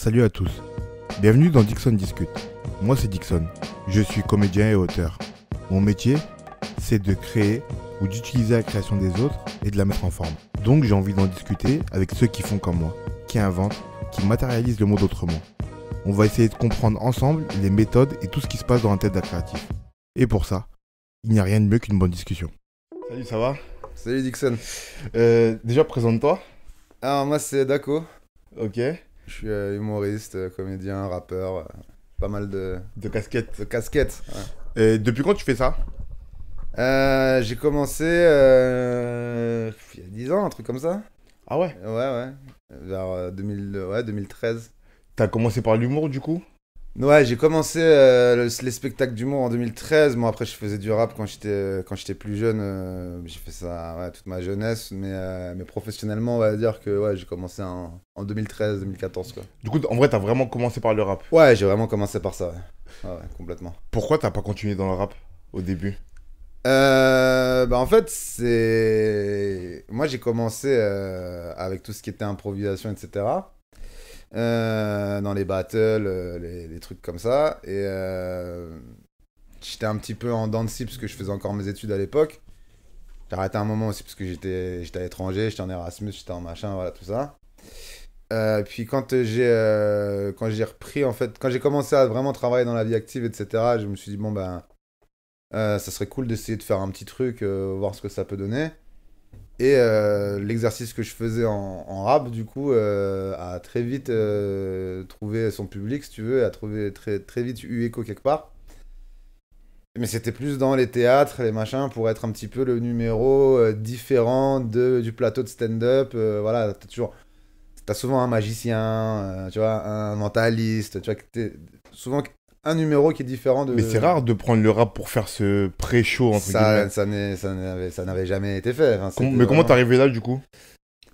Salut à tous, bienvenue dans Dixon Discute. Moi c'est Dixon, je suis comédien et auteur. Mon métier, c'est de créer ou d'utiliser la création des autres et de la mettre en forme. Donc j'ai envie d'en discuter avec ceux qui font comme moi, qui inventent, qui matérialisent le monde autrement. On va essayer de comprendre ensemble les méthodes et tout ce qui se passe dans la tête d'un créatif. Et pour ça, il n'y a rien de mieux qu'une bonne discussion. Salut, ça va? Salut Dixon. Déjà présente-toi. Alors moi c'est Dako. Ok. Je suis humoriste, comédien, rappeur, pas mal De casquette. de casquettes. Ouais. Depuis quand tu fais ça? J'ai commencé il y a 10 ans, un truc comme ça. Ah ouais. Ouais. Vers 2013. T'as commencé par l'humour du coup? Ouais, j'ai commencé les spectacles d'humour en 2013. Bon, après, je faisais du rap quand j'étais plus jeune. J'ai fait ça toute ma jeunesse. Mais professionnellement, on va dire que ouais, j'ai commencé en 2013-2014, quoi. Du coup, en vrai, t'as vraiment commencé par le rap. Ouais, j'ai vraiment commencé par ça, ouais. Ouais, complètement. Pourquoi t'as pas continué dans le rap au début? Bah en fait, c'est... Moi, j'ai commencé avec tout ce qui était improvisation, etc. Dans les battles, les trucs comme ça. Et j'étais un petit peu en dents de scie parce que je faisais encore mes études à l'époque. J'ai arrêté un moment aussi parce que j'étais à l'étranger, j'étais en Erasmus, j'étais en machin, voilà, tout ça. Puis quand j'ai repris, en fait, quand j'ai commencé à vraiment travailler dans la vie active, etc., je me suis dit, bon, ben, ça serait cool d'essayer de faire un petit truc, voir ce que ça peut donner. Et l'exercice que je faisais en rap, du coup, a très vite trouvé son public, si tu veux, a trouvé très vite eu écho quelque part. Mais c'était plus dans les théâtres, les machins, pour être un petit peu le numéro différent du plateau de stand-up. Voilà, t'as souvent un magicien, tu vois, un mentaliste, tu vois, souvent un numéro qui est différent de... Mais c'est rare de prendre le rap pour faire ce pré-show, entre guillemets. Ça n'avait jamais été fait. Enfin, Mais c'était comment t'es vraiment... arrivé là, du coup?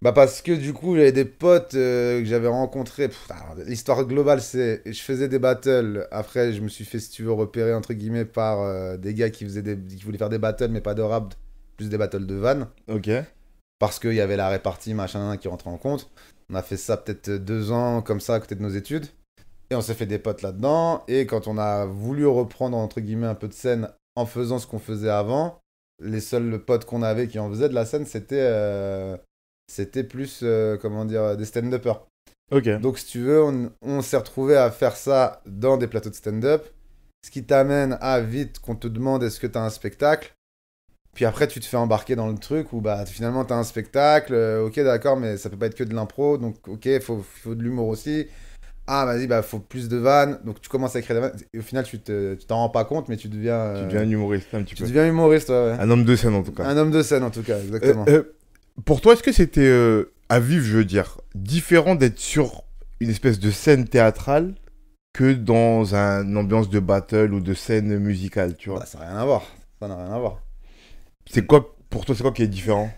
Bah parce que du coup, j'avais des potes que j'avais rencontrés. Alors, l'histoire globale, c'est je faisais des battles. Après, je me suis fait, si tu veux, repérer entre guillemets par des gars qui voulaient faire des battles, mais pas de rap, plus des battles de vannes. Ok. Parce qu'il y avait la répartie, machin, qui rentrait en compte. On a fait ça peut-être 2 ans comme ça à côté de nos études. Et on s'est fait des potes là-dedans. Et quand on a voulu reprendre, entre guillemets, un peu de scène en faisant ce qu'on faisait avant, les seuls potes qu'on avait qui en faisaient de la scène, c'était plus, comment dire, des stand-uppers. Ok. Donc, si tu veux, on s'est retrouvé à faire ça dans des plateaux de stand-up. Ce qui t'amène à vite qu'on te demande est-ce que t'as un spectacle. Puis après, tu te fais embarquer dans le truc où bah, finalement, t'as un spectacle. Ok, d'accord, mais ça peut pas être que de l'impro. Donc, ok, faut de l'humour aussi. Ah, vas-y, bah, faut plus de vannes. Donc, tu commences à écrire des vannes. Et au final, tu t'en rends pas compte, mais tu deviens. Tu deviens un humoriste, un petit Tu peu. deviens humoriste, ouais. Un homme de scène, en tout cas. Un homme de scène, en tout cas, exactement. Pour toi, est-ce que c'était, à vivre, je veux dire, différent d'être sur une espèce de scène théâtrale que dans une ambiance de battle ou de scène musicale, tu vois? Bah, ça n'a rien à voir. Ça n'a rien à voir. C'est quoi, pour toi, c'est quoi qui est différent?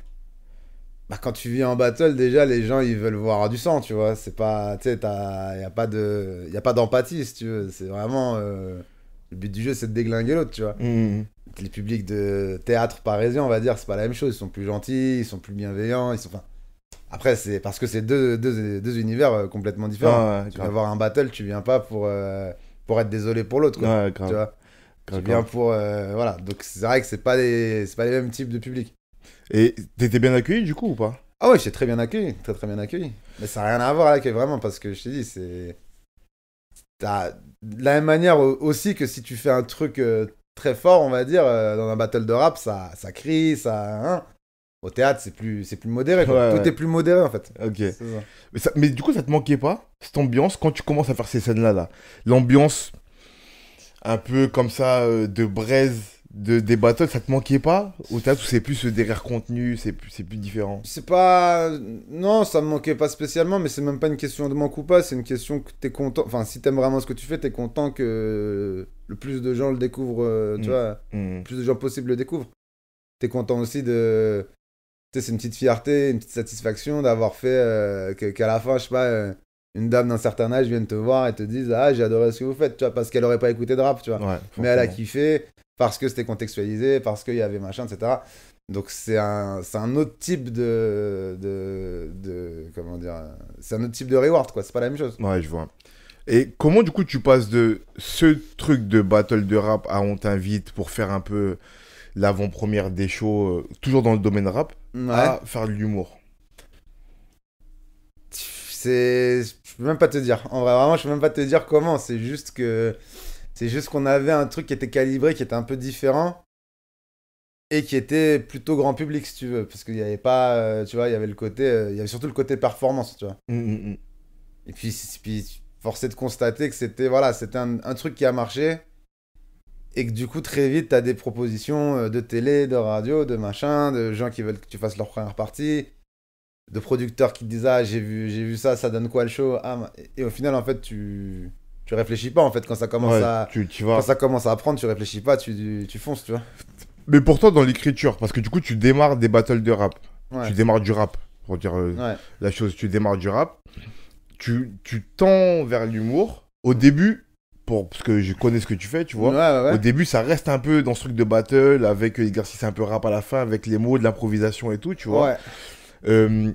Bah, quand tu vis en battle, déjà, les gens, ils veulent voir du sang, tu vois. C'est pas... Tu sais, y a pas d'empathie, si tu veux. C'est vraiment... le but du jeu, c'est de déglinguer l'autre, tu vois. Mhm. Les publics de théâtre parisien, on va dire, c'est pas la même chose. Ils sont plus gentils, ils sont plus bienveillants, ils sont... Enfin... Après, c'est parce que c'est deux univers complètement différents. Ah, ouais, Tu grave. vas voir un battle, tu viens pas pour être désolé pour l'autre, quoi. Ouais, Tu grave. vois. Grave, Tu viens grave. pour... voilà. Donc, c'est vrai que c'est pas les mêmes types de publics. Et t'étais bien accueilli, du coup, ou pas? Ah ouais, j'étais très bien accueilli, très très bien accueilli. Mais ça n'a rien à voir avec vraiment, parce que je t'ai dit, de la même manière aussi que si tu fais un truc très fort, on va dire, dans un battle de rap, ça crie, ça... hein. Au théâtre, c'est plus modéré, quoi. Ouais, Tout ouais. est plus modéré, en fait. Ok. C'est ça. Mais du coup, ça te manquait pas, cette ambiance, quand tu commences à faire ces scènes-là, là? L'ambiance un peu comme ça, de braise, des battles, ça te manquait pas? Au théâtre, où c'est plus des rires contenus, c'est plus différent? C'est pas... Non, ça me manquait pas spécialement, mais c'est même pas une question de manque ou pas, c'est une question que t'es content... Enfin, si t'aimes vraiment ce que tu fais, t'es content que le plus de gens le découvrent, tu Mm. vois, Mm. le plus de gens possible le découvrent. T'es content aussi de... Tu sais, c'est une petite fierté, une petite satisfaction d'avoir fait qu'à la fin, je sais pas, une dame d'un certain âge vienne te voir et te dise ah, j'ai adoré ce que vous faites, tu vois, parce qu'elle aurait pas écouté de rap, tu vois. Ouais, Mais elle a forcément. kiffé parce que c'était contextualisé, parce qu'il y avait machin, etc. Donc c'est un autre type comment dire, c'est un autre type de reward, quoi. C'est pas la même chose. Ouais, je vois. Et comment, du coup, tu passes de ce truc de battle de rap à on t'invite pour faire un peu l'avant-première des shows, toujours dans le domaine rap, Ouais. à faire de l'humour? Je peux même pas te dire. En vrai, vraiment, je peux même pas te dire comment. C'est juste qu'on avait un truc qui était calibré, qui était un peu différent et qui était plutôt grand public, si tu veux. Parce qu'il y avait pas, tu vois, il y avait le côté, il y avait surtout le côté performance, tu vois. Hum. Et puis force est de constater que c'était un truc qui a marché et que du coup, très vite, t'as des propositions de télé, de radio, de machin, de gens qui veulent que tu fasses leur première partie, de producteurs qui te disent ah j'ai vu ça, ça donne quoi le show? Et au final, en fait, tu réfléchis pas, en fait, Ouais, tu quand vas. ça commence à apprendre, tu réfléchis pas, tu fonces, tu vois. Mais pour toi, dans l'écriture, parce que du coup, tu démarres des battles de rap. Tu Ouais, démarres du rap, pour dire ouais, la chose. Tu démarres du rap. Tu tends vers l'humour. Au début, parce que je connais ce que tu fais, tu ouais, vois. ouais, Au ouais. début, ça reste un peu dans ce truc de battle, avec l'exercice un peu rap à la fin, avec les mots, de l'improvisation et tout, tu vois. Ouais. Euh,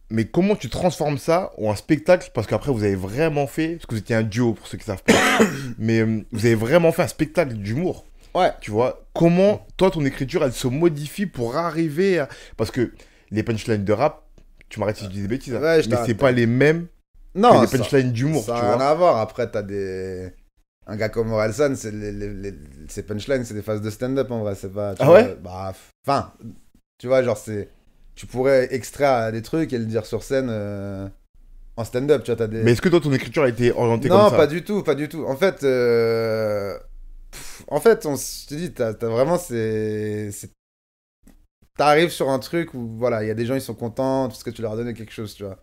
mais comment tu transformes ça en un spectacle? Parce qu'après, vous avez vraiment fait, parce que vous étiez un duo pour ceux qui savent pas, mais vous avez vraiment fait un spectacle d'humour. Ouais. Tu vois, comment, toi, ton écriture, elle se modifie pour arriver à... Parce que les punchlines de rap, tu m'arrêtes si je dis des bêtises, hein, Ouais, je mais c'est t'arrête. pas les mêmes que Non, les punchlines d'humour, ça tu a rien vois. à voir. Après, t'as des. Un gars comme Orelsan, ses punchlines, c'est des phases de stand-up en vrai. C'est pas. Tu Ah vois, ouais? bah. Enfin, tu vois, genre, c'est. Tu pourrais extraire des trucs et le dire sur scène en stand-up. Tu vois, t'as Mais des. est-ce que toi, ton écriture a été orientée comme Non, pas ça? du tout, pas du tout. En fait, je te dis, t'as vraiment. T'arrives sur un truc où, voilà, il y a des gens, ils sont contents parce que tu leur as donné quelque chose, tu vois.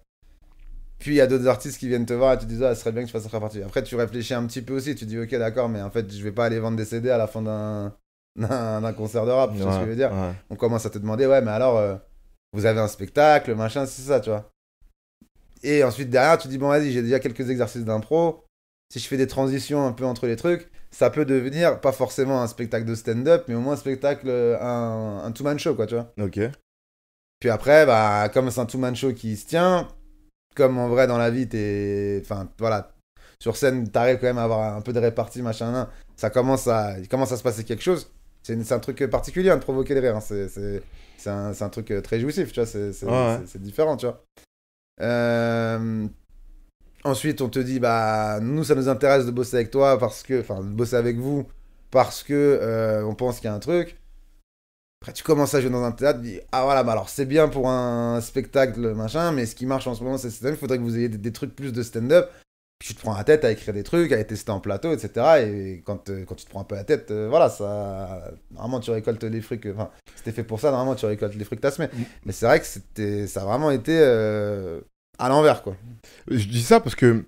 Puis il y a d'autres artistes qui viennent te voir et tu te dis, ah, ça serait bien que tu fasses ça partie. Après, tu réfléchis un petit peu aussi, tu te dis, ok, d'accord, mais en fait, je vais pas aller vendre des CD à la fin d'un concert de rap, tu vois ce que Ouais, je veux dire? ouais. On commence à te demander, ouais, mais alors, vous avez un spectacle, machin, c'est ça, tu vois. Et ensuite, derrière, tu te dis, bon, vas-y, j'ai déjà quelques exercices d'impro. Si je fais des transitions un peu entre les trucs, ça peut devenir pas forcément un spectacle de stand-up, mais au moins un spectacle, un two-man show, quoi, tu vois. Ok. Puis après, bah, comme c'est un two-man show qui se tient, comme en vrai dans la vie, enfin, voilà, sur scène, t'arrives quand même à avoir un peu de répartie, machin, nan. Il commence à se passer quelque chose. C'est un truc particulier hein, de provoquer le rire. Hein. C'est un truc très jouissif, tu vois. Ouais, ouais. C'est différent, tu vois. Euh, Ensuite, on te dit, bah, nous, ça nous intéresse de bosser avec toi enfin, de bosser avec vous parce que on pense qu'il y a un truc. Après, tu commences à jouer dans un théâtre, tu dis, ah voilà, bah alors c'est bien pour un spectacle, machin, mais ce qui marche en ce moment, c'est stand-up. Il faudrait que vous ayez des trucs plus de stand-up. Puis tu te prends la tête à écrire des trucs, à les tester en plateau, etc. Et quand tu te prends un peu la tête, voilà, ça. Normalement, tu récoltes les fruits que. Enfin, c'était fait pour ça, normalement, tu récoltes les fruits que t'as semés. Mais c'est vrai que ça a vraiment été à l'envers, quoi. Je dis ça parce que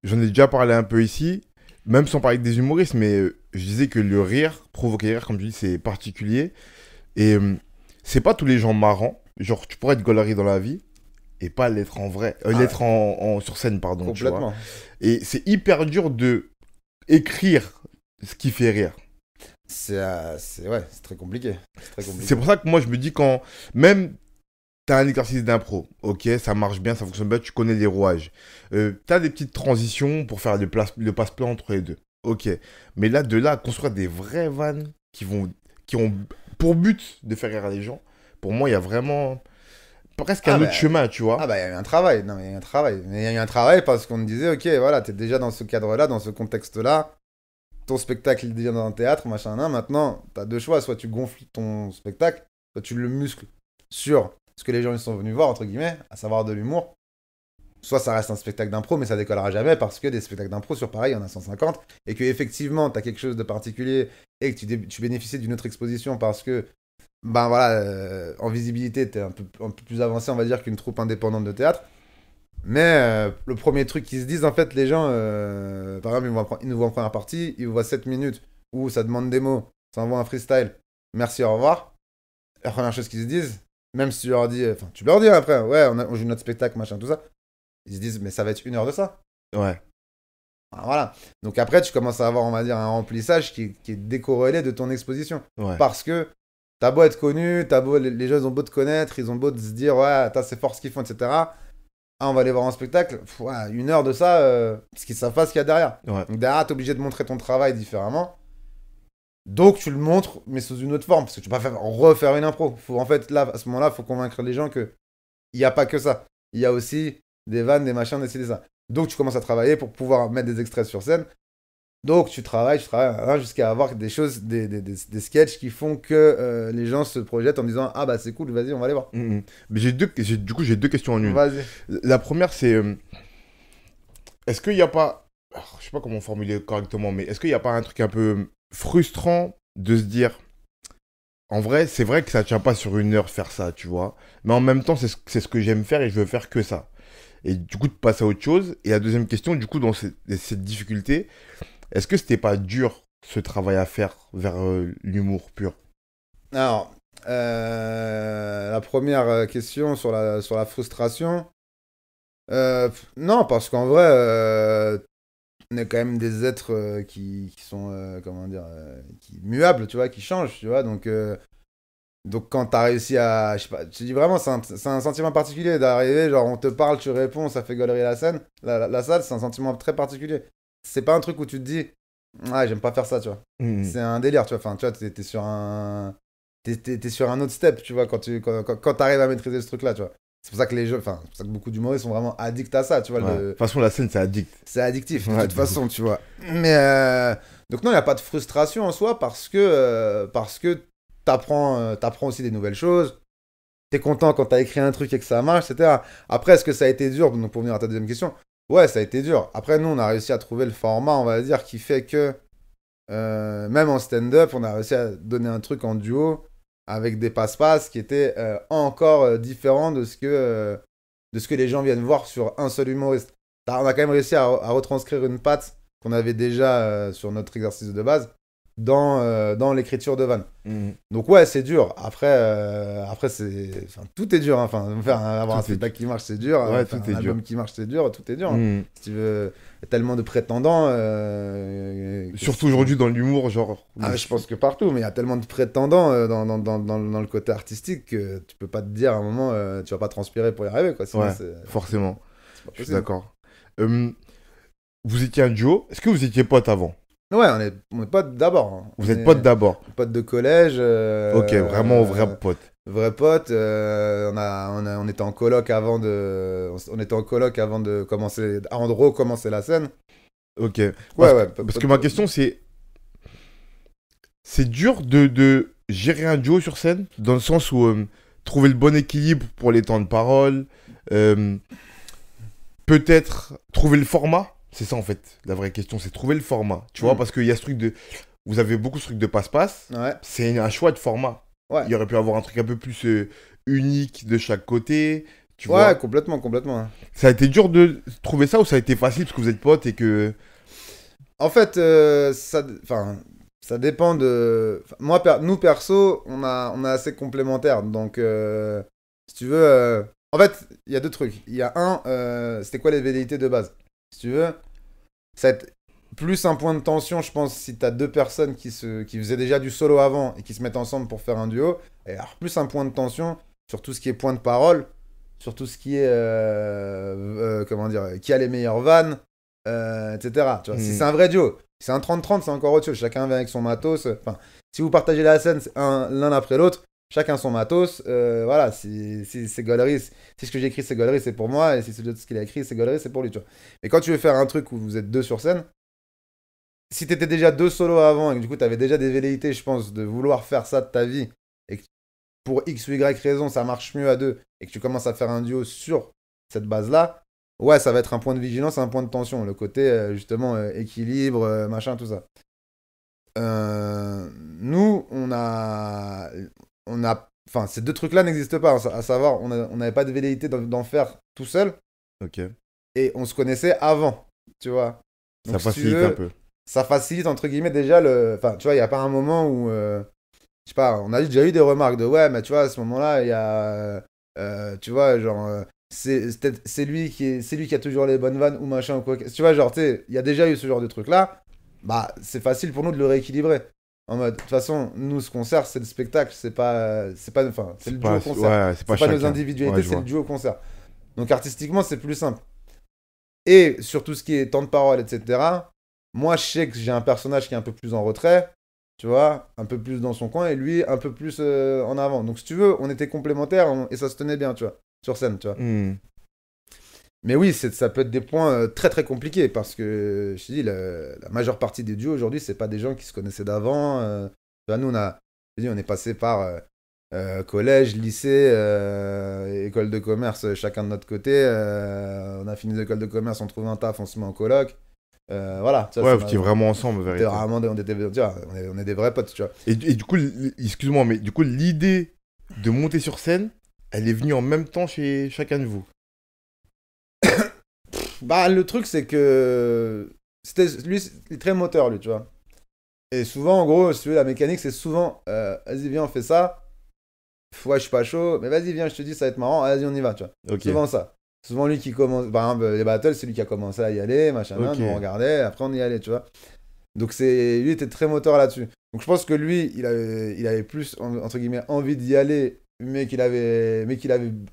j'en ai déjà parlé un peu ici, même sans parler des humoristes, mais je disais que le rire, provoquer le rire, comme tu dis, c'est particulier. Et c'est pas tous les gens marrants. Genre, tu pourrais être gaulerie dans la vie et pas l'être en vrai. Ah, L'être sur scène, pardon, tu vois. complètement. Et c'est hyper dur de écrire ce qui fait rire. Ouais, c'est très compliqué. C'est très compliqué. C'est pour ça que moi, je me dis quand même t'as un exercice d'impro, ok, ça marche bien, ça fonctionne bien, tu connais les rouages. T'as des petites transitions pour faire le passe-plat entre les deux, ok. Mais là, de là à construire des vraies vannes qui ont pour but de faire rire les gens, pour moi, il y a vraiment presque Ah, un bah, autre chemin, tu vois. Ah bah il y a eu un travail, non mais il y a eu un travail. Mais il y a eu un travail parce qu'on me disait, ok, voilà, t'es déjà dans ce cadre-là, dans ce contexte-là, ton spectacle est déjà dans un théâtre, machin, nan. Maintenant, t'as deux choix, soit tu gonfles ton spectacle, soit tu le muscles sur ce que les gens ils sont venus voir, entre guillemets, à savoir de l'humour. Soit ça reste un spectacle d'impro, mais ça décollera jamais parce que des spectacles d'impro sur pareil, il y en a 150, et que effectivement, t'as quelque chose de particulier et que tu bénéficies d'une autre exposition parce que ben voilà, en visibilité, t'es un peu plus avancé, on va dire, qu'une troupe indépendante de théâtre. Mais le premier truc qu'ils se disent, en fait, les gens, par exemple, ils nous voient en première partie, ils vous voient 7 minutes où ça demande des mots, ça envoie un freestyle, merci, au revoir. La première chose qu'ils se disent, même si tu leur dis, enfin, tu leur dis après, ouais, on joue notre spectacle, machin, tout ça, ils se disent, mais ça va être 1 heure de ça. Ouais, Ah, voilà. Donc après, tu commences à avoir, on va dire, un remplissage qui est décorrélé de ton exposition. ouais. Parce que t'as beau être connu, les gens ils ont beau te connaître, ils ont beau se dire, ouais, c'est fort ce qu'ils font, etc. Ah, on va aller voir un spectacle. Pff, ouais, 1 heure de ça, parce qu'ils savent pas ce qu'il y a derrière. Ouais. Donc derrière, t'es obligé de montrer ton travail différemment. Donc tu le montres, mais sous une autre forme, parce que tu peux pas refaire une impro. Faut, en fait, là, à ce moment-là, il faut convaincre les gens que il n'y a pas que ça. Il y a aussi des vannes, des machins, des ci, des ça. Donc tu commences à travailler pour pouvoir mettre des extraits sur scène. Donc tu travailles hein, jusqu'à avoir des choses, des sketchs qui font que les gens se projettent en disant ah bah c'est cool, vas-y, on va aller voir. Mais du coup, j'ai deux questions en une. Vas-y. La première, c'est est-ce qu'il n'y a pas, alors, je sais pas comment formuler correctement, mais est-ce qu'il n'y a pas un truc un peu frustrant de se dire, en vrai, c'est vrai que ça tient pas sur 1 heure faire ça, tu vois, mais en même temps, c'est ce que j'aime faire et je veux faire que ça. Et du coup, de passer à autre chose. Et la deuxième question, du coup, dans cette difficulté, est-ce que c'était pas dur ce travail à faire vers l'humour pur? Alors, la première question sur la frustration. Non, parce qu'en vrai, on est quand même des êtres qui sont, comment dire, muables, tu vois, qui changent, tu vois. Donc quand t'as réussi à, je sais pas, je te dis vraiment, c'est un sentiment particulier d'arriver, genre on te parle, tu réponds, ça fait galerie la scène, la salle, c'est un sentiment très particulier. C'est pas un truc où tu te dis, ouais, j'aime pas faire ça, tu vois. C'est un délire, tu vois. Enfin, tu vois, t'es sur un, t'es sur un autre step, tu vois, quand t'arrives à maîtriser ce truc-là, tu vois. C'est pour ça que les jeux, enfin, c'est pour ça que beaucoup d'humoristes sont vraiment addicts à ça, tu vois. Ouais. De toute façon, la scène, c'est addict. C'est addictif, de Ouais, toute façon, tu vois. Mais, donc non, il n'y a pas de frustration en soi parce que t'apprends aussi des nouvelles choses. T'es content quand t'as écrit un truc et que ça marche, etc. Après, est-ce que ça a été dur, donc pour venir à ta deuxième question? Ouais, ça a été dur. Après, nous, on a réussi à trouver le format, on va dire, qui fait que, même en stand-up, on a réussi à donner un truc en duo avec des passe-passe qui étaient encore différents de ce que les gens viennent voir sur un seul humoriste. On a quand même réussi à retranscrire une patte qu'on avait déjà sur notre exercice de base dans l'écriture de vannes. Donc ouais, c'est dur. Après tout est dur. Hein. Enfin, avoir un spectacle qui marche, c'est dur. Ouais, Faire tout un est album dur. qui marche, c'est dur. Tout est dur. Si tu veux, y a tellement de prétendants. Surtout aujourd'hui dans l'humour, genre. Ah, je pense que partout, mais il y a tellement de prétendants dans le côté artistique que tu peux pas te dire à un moment, tu vas pas transpirer pour y arriver. Quoi. Sinon, Ouais, forcément. c'est pas Je suis possible. d'accord. Vous étiez un duo. Est-ce que vous étiez potes avant? Ouais, on est potes d'abord. Hein. Vous êtes potes d'abord. Potes de collège. Ok, vraiment vrai pote. Vrai pote. On était en coloc avant de commencer, avant de recommencer la scène. Ok. Ouais. Parce que ma question, c'est dur de gérer un duo sur scène, dans le sens où trouver le bon équilibre pour les temps de parole, peut-être trouver le format. C'est ça en fait, la vraie question, c'est trouver le format. Tu vois, parce qu'il y a ce truc de... Vous avez beaucoup ce truc de passe-passe. Ouais. C'est un choix de format. Ouais. Il y aurait pu avoir un truc un peu plus unique de chaque côté. Tu Ouais, vois. complètement. Hein. Ça a été dur de trouver ça ou ça a été facile parce que vous êtes potes et que... En fait, ça dépend de... Moi, nous, perso, on est assez complémentaires. Donc, si tu veux... En fait, il y a deux trucs. Il y a c'était quoi les velléités de base? Si tu veux, ça va être plus un point de tension, je pense, si tu as deux personnes qui faisaient déjà du solo avant et qui se mettent ensemble pour faire un duo. Et alors, plus un point de tension sur tout ce qui est point de parole, sur tout ce qui est... comment dire? Qui a les meilleures vannes, etc. Tu vois, si c'est un vrai duo, si c'est un 30-30, c'est encore autre chose. Chacun vient avec son matos. Enfin, si vous partagez la scène l'un après l'autre, chacun son matos. Voilà, si c'est gaulerie, si ce que j'ai écrit c'est gaulerie, c'est pour moi. Et si c'est ce qu'il a écrit c'est gaulerie, c'est pour lui. Tu vois. Mais quand tu veux faire un truc où vous êtes deux sur scène, si t'étais déjà deux solos avant et que du coup t'avais déjà des velléités, je pense, de vouloir faire ça de ta vie et que pour X ou Y raison ça marche mieux à deux et que tu commences à faire un duo sur cette base-là, ouais, ça va être un point de vigilance, un point de tension. Le côté, justement, équilibre, machin, tout ça. Nous, enfin, ces deux trucs-là n'existent pas. À savoir, on n'avait pas de velléité d'en faire tout seul. Ok. Et on se connaissait avant, tu vois. Donc, Ça facilite un peu. Ça facilite, entre guillemets, déjà le... Enfin, tu vois, il n'y a pas un moment où... je sais pas, on a déjà eu des remarques de ouais, mais tu vois, à ce moment-là, il y a... tu vois, genre... c'est lui qui a toujours les bonnes vannes ou machin ou quoi. Tu vois, genre, tu sais, il y a déjà eu ce genre de truc-là. Bah, c'est facile pour nous de le rééquilibrer. En mode, de toute façon, nous, ce concert, c'est le spectacle, enfin, c'est C'est le pas, duo concert. ouais, c'est pas C'est pas nos chacun. individualités, Ouais, je c'est le vois. duo concert. Donc, artistiquement, c'est plus simple. Et sur tout ce qui est temps de parole, etc., moi, je sais que j'ai un personnage qui est un peu plus en retrait, tu vois, un peu plus dans son coin, et lui, un peu plus en avant. Donc, si tu veux, on était complémentaires et ça se tenait bien, tu vois, sur scène, tu vois. Hmm. Mais oui, ça peut être des points très très compliqués parce que je te dis, la majeure partie des duos aujourd'hui, c'est pas des gens qui se connaissaient d'avant. Tu vois, nous, je te dis, on est passé par collège, lycée, école de commerce, chacun de notre côté. On a fini l'école de commerce, on trouve un taf, on se met en coloc. Voilà, ça, Ouais, vous étiez vraiment ensemble, en on était vérité. vraiment tu vois, on est des vrais potes, tu vois. Et du coup, excuse-moi, mais du coup, l'idée de monter sur scène, elle est venue en même temps chez chacun de vous. Bah, le truc, c'est que lui, il est très moteur, lui, tu vois. Et souvent, en gros, si tu veux, la mécanique, c'est souvent, vas-y, viens, on fait ça. Ouais, je suis pas chaud, mais vas-y, viens, je te dis, ça va être marrant, vas-y, on y va, tu vois. Ok, Souvent ça. Souvent lui qui commence, par exemple, les battles, c'est lui qui a commencé à y aller, machin, ok. nous on regardait, après on y allait, tu vois. Donc lui était très moteur là-dessus. Donc je pense que lui, il avait plus, entre guillemets, envie d'y aller, mais qu'il avait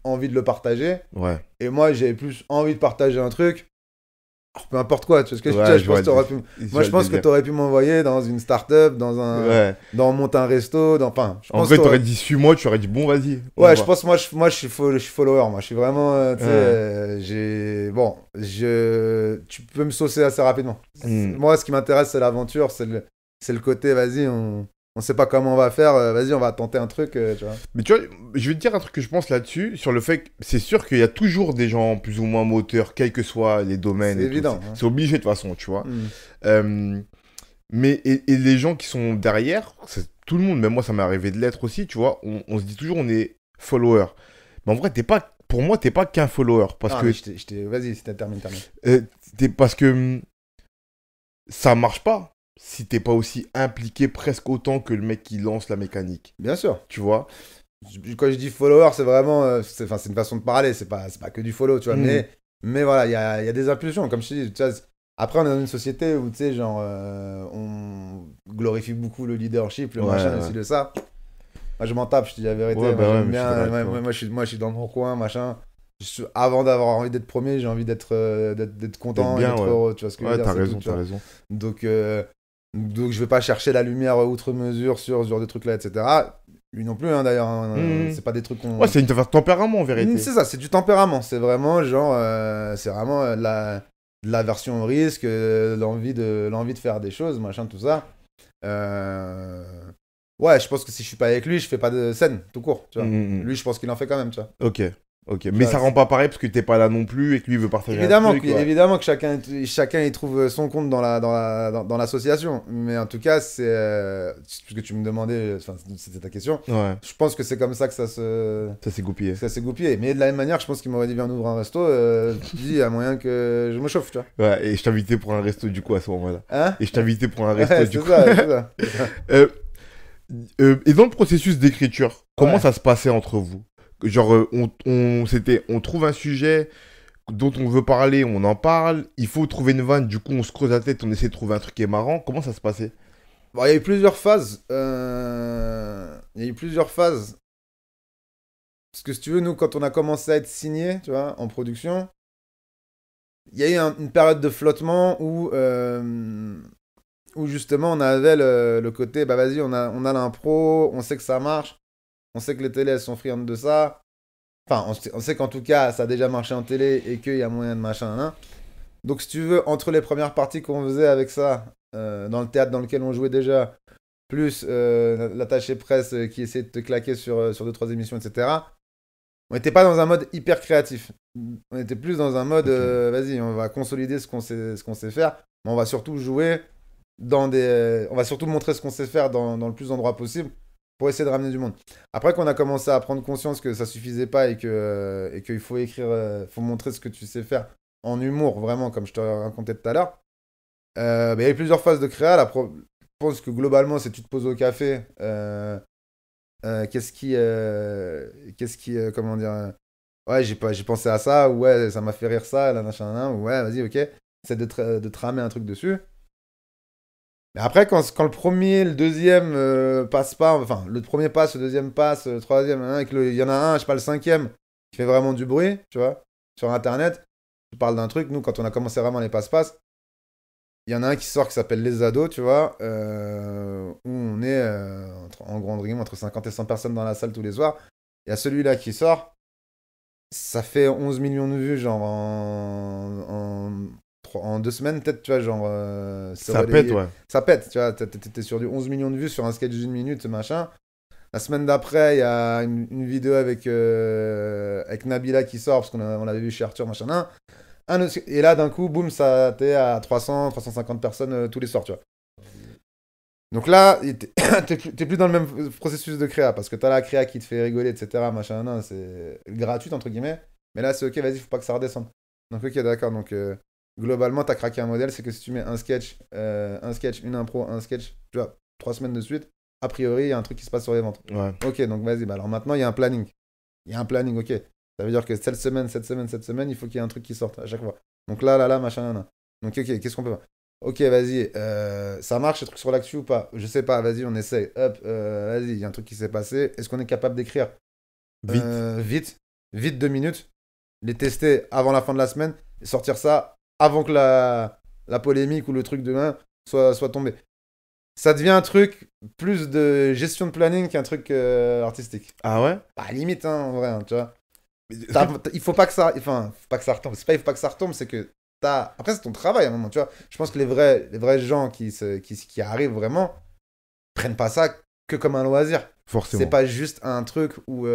envie de le partager. Ouais. Et moi, j'avais plus envie de partager un truc. Alors, peu importe quoi, tu vois ce que je veux dire, Ouais, je pense que je moi vois je le pense que délire. tu aurais pu m'envoyer dans une start-up, Ouais. dans monter un resto, enfin, je En pense que vrai, t'aurais dit suis-moi, tu aurais dit bon, vas-y, on ouais, je va. pense, moi je suis follower, moi, je suis vraiment, tu sais, Ouais. bon, tu peux me saucer assez rapidement. Hmm. Moi, ce qui m'intéresse, c'est l'aventure, c'est le côté, vas-y, on sait pas comment on va faire, vas-y, on va tenter un truc, tu vois. Mais tu vois, je vais te dire un truc que je pense là-dessus, sur le fait que c'est sûr qu'il y a toujours des gens plus ou moins moteurs, quels que soient les domaines C'est et tout. C'est évident, hein. c'est obligé de toute façon, tu vois. Hmm. Euh, et les gens qui sont derrière, tout le monde, même moi ça m'est arrivé de l'être aussi, tu vois, on se dit toujours on est follower. Mais en vrai, pour moi, t'es pas qu'un follower. Parce Ah, que, mais vas-y, c'était termine. euh, parce que ça marche pas si t'es pas aussi impliqué presque autant que le mec qui lance la mécanique. Bien sûr. Tu vois? Quand je dis follower, c'est vraiment, enfin, c'est une façon de parler, c'est pas que du follow, tu vois, Hmm. mais voilà, il y a des impulsions, comme je te dis, tu vois, après, on est dans une société où, tu sais, genre, on glorifie beaucoup le leadership, le Ouais, machin, ouais. aussi de ça. Moi, je m'en tape, je te dis la Ouais, vérité. Moi, bah ouais, j'aime mais je suis d'accord bien. avec toi. Moi, je suis dans mon coin, machin. Avant d'avoir envie d'être premier, j'ai envie d'être D'être content et bien, d'être ouais. heureux. Tu vois ce que je veux Ouais, dire, t'as c'est tout, raison, tu t'as vois. raison. Donc, je vais pas chercher la lumière outre mesure sur ce genre de trucs-là, etc. Lui non plus, hein, d'ailleurs, hein. Hmm. C'est pas des trucs Ouais, qu'on. c'est une affaire de tempérament en vérité. C'est ça, c'est du tempérament. C'est vraiment, genre, c'est vraiment de la version au risque, l'envie de faire des choses, machin, tout ça. Euh, Ouais, je pense que si je suis pas avec lui, je fais pas de scène, tout court, tu Hmm, vois. hmm, hmm. Lui, je pense qu'il en fait quand même, tu vois. Ok, ok. Tu Mais vois, ça rend pas pareil parce que t'es pas là non plus et que lui veut partager un évidemment, truc, ouais. évidemment que chacun y trouve son compte dans l'association. Mais en tout cas, parce que tu me demandais, enfin, c'était ta question. Ouais, Je pense que c'est comme ça que ça s'est goupillé. ça s'est goupillé. Mais de la même manière, je pense qu'il m'aurait dit, viens, on ouvre un resto. Tu dis, il y a moyen que je me chauffe, tu vois. Ouais, et je t'invitais pour un resto du coup à ce moment-là. Hein? Et je t'invitais pour un resto Ouais, du c'est coup. ça, c'est ça. C'est ça. Euh, et dans le processus d'écriture, comment Ouais. ça se passait entre vous? Genre, on trouve un sujet dont on veut parler, on en parle, il faut trouver une vanne, du coup on se creuse la tête, on essaie de trouver un truc qui est marrant. Comment ça se passait? Bon, il y a eu plusieurs phases. Il y a eu plusieurs phases. Parce que si tu veux, nous, quand on a commencé à être signé, tu vois, en production, il y a eu une période de flottement où justement on avait le côté, bah vas-y, on a l'impro, on sait que ça marche, on sait que les télés elles sont friandes de ça. Enfin, on sait qu'en tout cas ça a déjà marché en télé et qu'il y a moyen de machin, hein. Donc si tu veux, entre les premières parties qu'on faisait avec ça, dans le théâtre dans lequel on jouait déjà, plus l'attaché presse qui essayait de te claquer sur deux, trois émissions, etc. On n'était pas dans un mode hyper créatif. On était plus dans un mode, Ok. vas-y, on va consolider ce qu'on sait faire, mais on va surtout jouer on va surtout montrer ce qu'on sait faire dans le plus d'endroits possible pour essayer de ramener du monde. Après qu'on a commencé à prendre conscience que ça suffisait pas et qu'il faut écrire, faut montrer ce que tu sais faire en humour, vraiment, comme je te racontais tout à l'heure, bah, il y a eu plusieurs phases de créa. Je pense que globalement, c'est tu te poses au café. Comment dire, ouais, j'ai pensé à ça, ou ouais, ça m'a fait rire ça, là, machin, là, ou ouais, vas-y, ok. C'est de tramer un truc dessus. Mais après, quand le premier, le deuxième passe pas, enfin, le premier passe, le deuxième passe, le troisième, hein, et il y en a un, je sais pas, le cinquième, qui fait vraiment du bruit, tu vois, sur Internet, je parle d'un truc, nous, quand on a commencé vraiment les passe-passe, il y en a un qui sort qui s'appelle Les Ados, tu vois, où on est, en grande rime, entre 50 et 100 personnes dans la salle tous les soirs. Il y a celui-là qui sort, ça fait 11 millions de vues, genre en 2 semaines, peut-être, tu vois, genre, c'est Ça pète, relayé. ouais. Ça pète, tu vois, t'es sur du 11 millions de vues sur un sketch d'une minute, machin. La semaine d'après, il y a une vidéo avec Nabila qui sort, parce on l'avait vu chez Arthur, machin. Et là, d'un coup, boum, ça t'es à 300, 350 personnes tous les soirs, tu vois. Donc là, t'es plus dans le même processus de créa, parce que t'as la créa qui te fait rigoler, etc. Machin, non, c'est gratuit, entre guillemets. Mais là, c'est ok, vas-y, faut pas que ça redescende. Donc, ok, d'accord. Donc, globalement, t'as craqué un modèle, c'est que si tu mets un sketch, une impro, un sketch, tu vois, 3 semaines de suite, a priori, il y a un truc qui se passe sur les ventes. Ouais. Ok, donc vas-y, bah alors maintenant, il y a un planning. Il y a un planning, ok. Ça veut dire que cette semaine, il faut qu'il y ait un truc qui sorte à chaque fois. Donc là, machin, nan. Donc, ok, qu'est-ce qu'on peut faire? Ok, vas-y, ça marche, ce truc sur l'actu ou pas? Je sais pas, vas-y, on essaye. Hop, vas-y, il y a un truc qui s'est passé. Est-ce qu'on est capable d'écrire Vite. vite 2 minutes, les tester avant la fin de la semaine et sortir ça avant que la polémique ou le truc demain soit tombé. Ça devient un truc plus de gestion de planning qu'un truc artistique. Ah ouais? Bah, limite, hein, en vrai, hein, tu vois. Est-ce que- Il faut pas que ça. Enfin, faut pas que ça retombe. C'est pas il faut pas que ça retombe, c'est que t'as. Après, c'est ton travail à un moment, tu vois. Je pense que les vrais gens qui arrivent vraiment prennent pas ça que comme un loisir. C'est Forcément. pas juste un truc où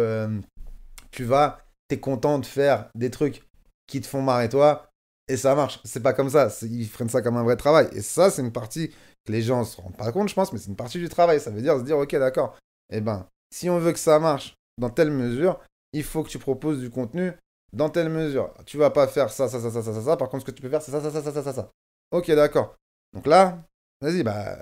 t'es content de faire des trucs qui te font marrer toi, et ça marche. C'est pas comme ça. Ils prennent ça comme un vrai travail. Et ça, c'est une partie que les gens se rendent pas compte, je pense, mais c'est une partie du travail. Ça veut dire se dire, ok, d'accord. Eh ben, si on veut que ça marche dans telle mesure, il faut que tu proposes du contenu dans telle mesure. Tu vas pas faire ça, ça, ça, ça, ça, ça, ça. Par contre, ce que tu peux faire, c'est ça, ça, ça, ça, ça, ça, ça. Ok, d'accord. Donc là, vas-y, bah,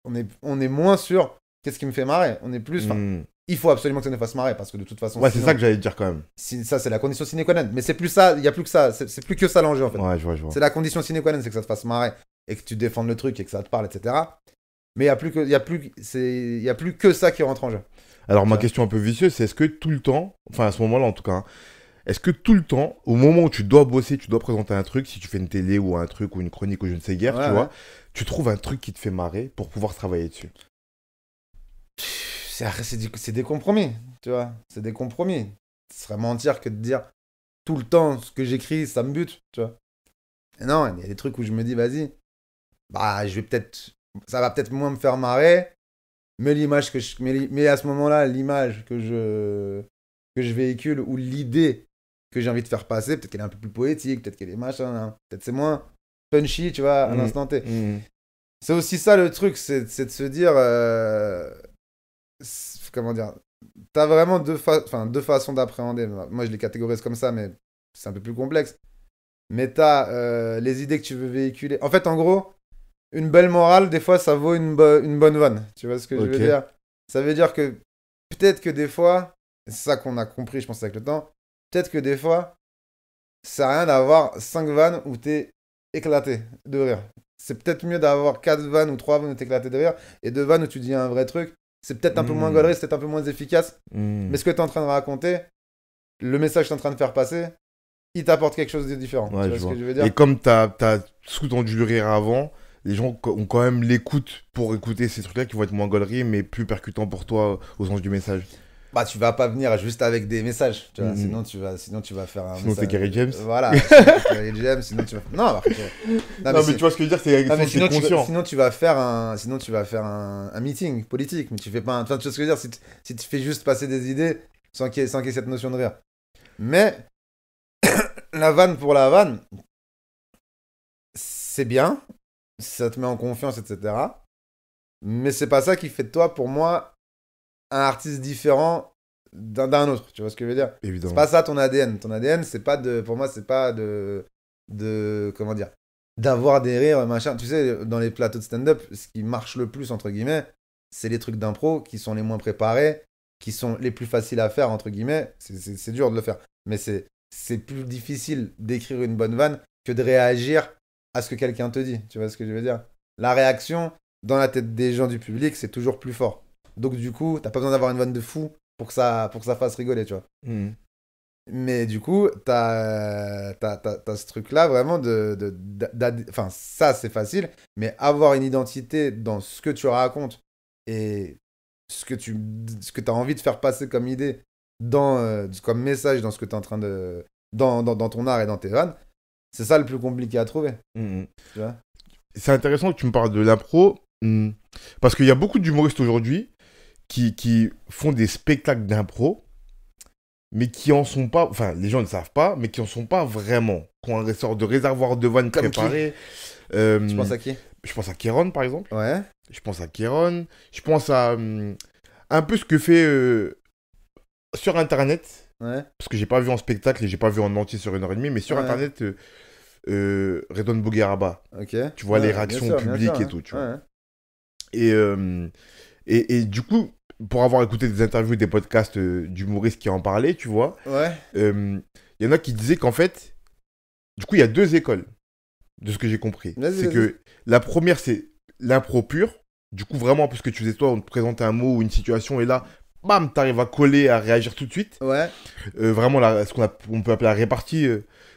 on est moins sur qu'est-ce qui me fait marrer. On est plus, enfin, Hmm. il faut absolument que ça nous fasse marrer parce que de toute façon, Ouais, c'est ça sinon, que j'allais te dire quand même. ça, c'est la condition sine qua non. Mais c'est plus ça, il y a plus que ça. C'est plus que ça l'enjeu en fait. Ouais, je vois, je vois. C'est la condition sine qua non, c'est que ça te fasse marrer et que tu défendes le truc et que ça te parle, etc. Mais il y a plus que ça qui rentre en jeu. Alors, Tu ma vois. question un peu vicieuse, c'est est-ce que tout le temps, enfin à ce moment-là en tout cas, hein, est-ce que tout le temps, au moment où tu dois bosser, tu dois présenter un truc, si tu fais une télé ou un truc ou une chronique ou je ne sais guère, Ouais, tu ouais. vois, tu trouves un truc qui te fait marrer pour pouvoir travailler dessus? C'est des compromis, tu vois. C'est des compromis. Ce serait mentir que de dire tout le temps ce que j'écris, ça me bute, tu vois. Et non, il y a des trucs où je me dis, vas-y, bah, ça va peut-être moins me faire marrer, mais mais à ce moment-là, l'image que je véhicule ou l'idée que j'ai envie de faire passer, peut-être qu'elle est un peu plus poétique, peut-être qu'elle est machin, hein, peut-être c'est moins punchy, tu vois, à Hmm, l'instant T. hmm. C'est aussi ça le truc, c'est de se dire, comment dire, t'as vraiment deux façons d'appréhender. Moi, je les catégorise comme ça, mais c'est un peu plus complexe. Mais t'as les idées que tu veux véhiculer. En fait, en gros, une belle morale, des fois, ça vaut une bonne vanne. Tu vois ce que je veux Ok. dire? Ça veut dire que peut-être que des fois, et c'est ça qu'on a compris, je pense, avec le temps, peut-être que des fois, ça sert à rien d'avoir 5 vannes où t'es éclaté de rire. C'est peut-être mieux d'avoir 4 vannes ou 3 vannes où t'es éclaté de rire et 2 vannes où tu dis un vrai truc. C'est peut-être un peu moins Hmm, gaulerie, c'est peut-être un peu moins efficace, hmm. mais ce que t'es en train de raconter, le message que t'es en train de faire passer, il t'apporte quelque chose de différent. Tu Ouais, vois je ce que vois. je veux Et dire? comme t'as sous-tendu le rire avant, les gens ont quand même l'écoute pour écouter ces trucs-là qui vont être moins gauleries, mais plus percutants pour toi au sens du message. Bah, tu vas pas venir juste avec des messages, tu vois. Hmm. Sinon, tu vas faire un Sinon, t'es message. Gary James. Voilà, sinon t'es Gary James, sinon tu vas. Non, après, non, Non, mais tu vois ce que je veux dire, c'est non, mais c'est conscient. sinon tu vas faire un meeting politique, mais tu fais pas un. Enfin, tu vois ce que je veux dire, si tu fais juste passer des idées sans qu'il y ait cette notion de rire. Mais la vanne pour la vanne, c'est bien, ça te met en confiance, etc. Mais c'est pas ça qui fait de toi, pour moi, un artiste différent d'un autre. Tu vois ce que je veux dire? C'est Évidemment. pas ça ton ADN. Ton ADN, c'est pas de. Pour moi, c'est pas comment dire? D'avoir des rires, machin. Tu sais, dans les plateaux de stand-up, ce qui marche le plus, entre guillemets, c'est les trucs d'impro qui sont les moins préparés, qui sont les plus faciles à faire, entre guillemets. C'est dur de le faire. Mais c'est plus difficile d'écrire une bonne vanne que de réagir à ce que quelqu'un te dit. Tu vois ce que je veux dire? La réaction, dans la tête des gens du public, c'est toujours plus fort. Donc, du coup, t'as pas besoin d'avoir une vanne de fou pour que ça fasse rigoler, tu vois. Mhm. Mais du coup, t'as ce truc-là vraiment enfin, ça, c'est facile, mais avoir une identité dans ce que tu racontes et ce que t'as envie de faire passer comme idée, comme message dans ce que t'es en train de... dans ton art et dans tes vannes, c'est ça le plus compliqué à trouver. Mhm. Tu vois. C'est intéressant que tu me parles de l'impro, parce qu'il y a beaucoup d'humoristes aujourd'hui qui font des spectacles d'impro, mais qui en sont pas, enfin les gens ne savent pas, mais qui en sont pas vraiment, qui ont un sort de réservoir de vannes Comme préparé. Tu penses à qui? Je pense à Kéron par exemple, Ouais. je pense à Kéron, je pense à un peu ce que fait sur internet, Ouais. parce que j'ai pas vu en spectacle et j'ai pas vu en entier sur 1h30, mais sur Ouais. internet, Redon Bougueraba, Ok. tu vois Ouais, les bien réactions sûr, bien publiques sûr, et hein. tout, tu vois. Ouais. Et du coup, pour avoir écouté des interviews, des podcasts d'humoristes qui en parlaient, tu vois, Ouais. il y en a qui disaient qu'en fait, du coup, il y a deux écoles, de ce que j'ai compris. Vas-y, C'est vas-y. que la première, c'est l'impro pure. Du coup, vraiment, parce que tu faisais toi, on te présentait un mot ou une situation, et là, bam, t'arrives à coller, à réagir tout de suite. Ouais. Vraiment, ce on peut appeler la répartie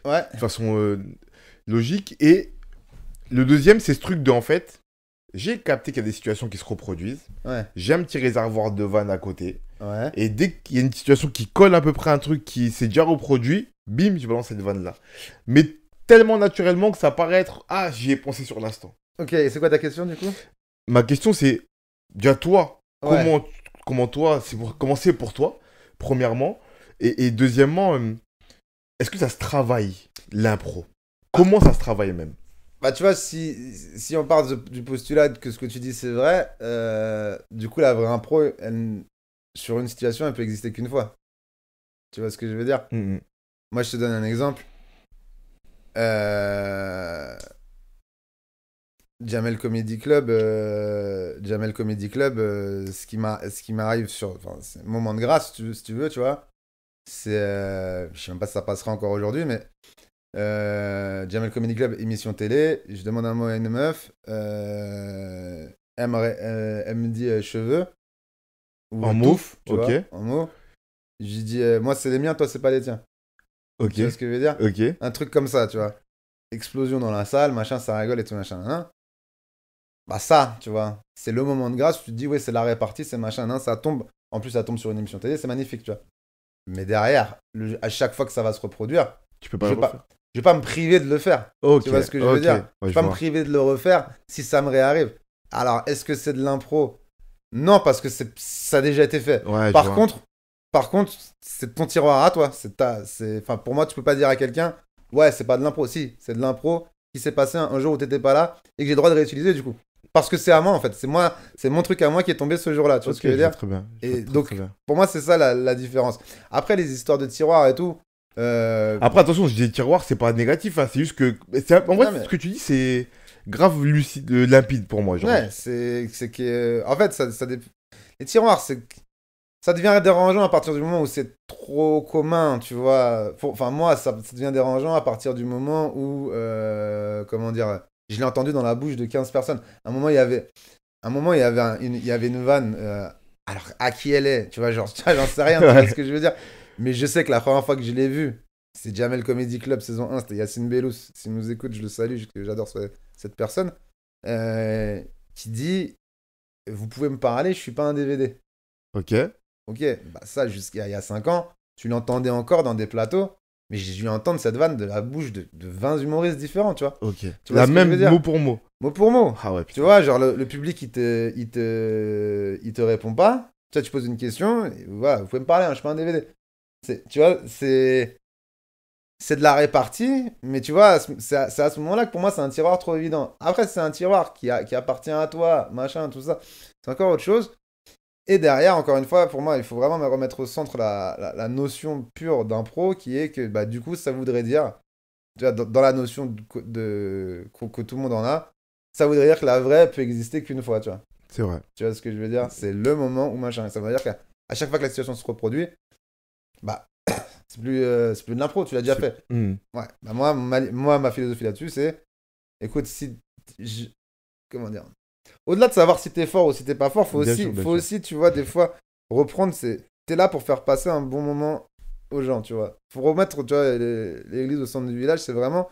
Ouais. de façon logique. Et le deuxième, c'est ce truc de, en fait, j'ai capté qu'il y a des situations qui se reproduisent. Ouais. J'ai un petit réservoir de vannes à côté. Ouais. Et dès qu'il y a une situation qui colle à peu près à un truc qui s'est déjà reproduit, bim, je balance cette vanne-là. Mais tellement naturellement que ça paraît être, ah, j'y ai pensé sur l'instant. Ok, et c'est quoi ta question du coup? Ma question, c'est, déjà toi, Ouais. comment toi, comment c'est pour toi, premièrement, et deuxièmement, est-ce que ça se travaille, l'impro? Comment ça se travaille même? Bah, tu vois, si on part du postulat que ce que tu dis c'est vrai, du coup, la vraie impro, sur une situation, elle peut exister qu'une fois. Tu vois ce que je veux dire? Mhm. Moi, je te donne un exemple. Euh, Jamel Comedy Club, ce qui m'arrive enfin, c'est un moment de grâce, si tu veux, tu vois. Je sais même pas si ça passera encore aujourd'hui, mais Jamel Comedy Club, émission télé. Je demande un mot à une meuf. Elle me dit cheveux ou En mots? touffe, tu Ok, vois, en mots. Je lui dis, moi, c'est les miens, toi, c'est pas les tiens. ok, Tu vois ce que je veux dire? ok. Un truc comme ça, tu vois. Explosion dans la salle, machin, ça rigole et tout, machin. Hein. Bah, ça, tu vois, c'est le moment de grâce. Tu te dis, ouais, c'est la répartie, c'est machin. Hein, ça tombe. En plus, ça tombe sur une émission télé, c'est magnifique, tu vois. Mais derrière, à chaque fois que ça va se reproduire, Tu peux pas je le vais refaire. pas, je vais pas me priver de le faire. Ok, Tu vois ce que je veux ok, dire? Je ouais, vais je pas me vois. priver de le refaire si ça me réarrive. Alors, est-ce que c'est de l'impro? Non, parce que ça a déjà été fait. Ouais, je Par vois. contre, par contre, c'est ton tiroir à toi. Enfin, pour moi, tu peux pas dire à quelqu'un, ouais, c'est pas de l'impro. Si, c'est de l'impro qui s'est passé un jour où t'étais pas là et que j'ai le droit de réutiliser du coup. Parce que c'est à moi en fait. C'est moi, c'est mon truc à moi qui est tombé ce jour-là. Tu vois Ok, ce que je je veux vois dire? très bien. Je vois Et très, donc, très bien. pour moi, c'est ça la différence. Après, les histoires de tiroirs et tout. Après, attention, je dis tiroir, c'est pas négatif, hein, c'est juste que. En vrai, Non, mais ce que tu dis, c'est grave lucide, limpide pour moi. Genre. ouais, c'est que. En fait, les tiroirs, ça devient dérangeant à partir du moment où c'est trop commun, tu vois. Enfin, moi, ça devient dérangeant à partir du moment où. Comment dire? Je l'ai entendu dans la bouche de 15 personnes. À un moment, il y avait une vanne. Alors, à qui elle est? Tu vois, genre, j'en sais rien, tu vois ce Ouais. que je veux dire? Mais je sais que la première fois que je l'ai vue, c'est Jamel Comedy Club saison 1, c'était Yacine Bellous. S'il nous écoute, je le salue, j'adore cette personne. euh, qui dit, vous pouvez me parler, je suis pas un DVD. Ok, Ok, bah ça, jusqu'à il y a 5 ans, tu l'entendais encore dans des plateaux, mais j'ai dû entendre cette vanne de la bouche de 20 humoristes différents, tu vois. ok. Tu vois La ce que je veux même dire? mot pour mot. Mot pour mot. Ah ouais, Tu putain. vois, genre le public, il te répond pas. Tu vois, tu poses une question, et voilà, vous pouvez me parler, hein, je suis pas un DVD. Tu vois, c'est de la répartie, mais tu vois, c'est à ce moment-là que pour moi, c'est un tiroir trop évident. Après, c'est un tiroir qui appartient à toi, machin, tout ça. C'est encore autre chose. Et derrière, encore une fois, pour moi, il faut vraiment me remettre au centre la notion pure d'impro qui est que, bah, du coup, ça voudrait dire, tu vois, dans la notion que tout le monde en a, ça voudrait dire que la vraie peut exister qu'une fois, tu vois. C'est vrai. Tu vois ce que je veux dire? C'est le moment où machin. Ça veut dire qu'à chaque fois que la situation se reproduit, bah, c'est plus de l'impro, tu l'as déjà fait. Hmm. Ouais. Bah, moi, ma philosophie là-dessus, c'est, écoute, comment dire? au-delà de savoir si t'es fort ou si t'es pas fort, faut Bien aussi, sûr, bien faut sûr. aussi, tu vois, des fois, reprendre, t'es là pour faire passer un bon moment aux gens, tu vois. Faut remettre, tu vois, l'église au centre du village, c'est vraiment,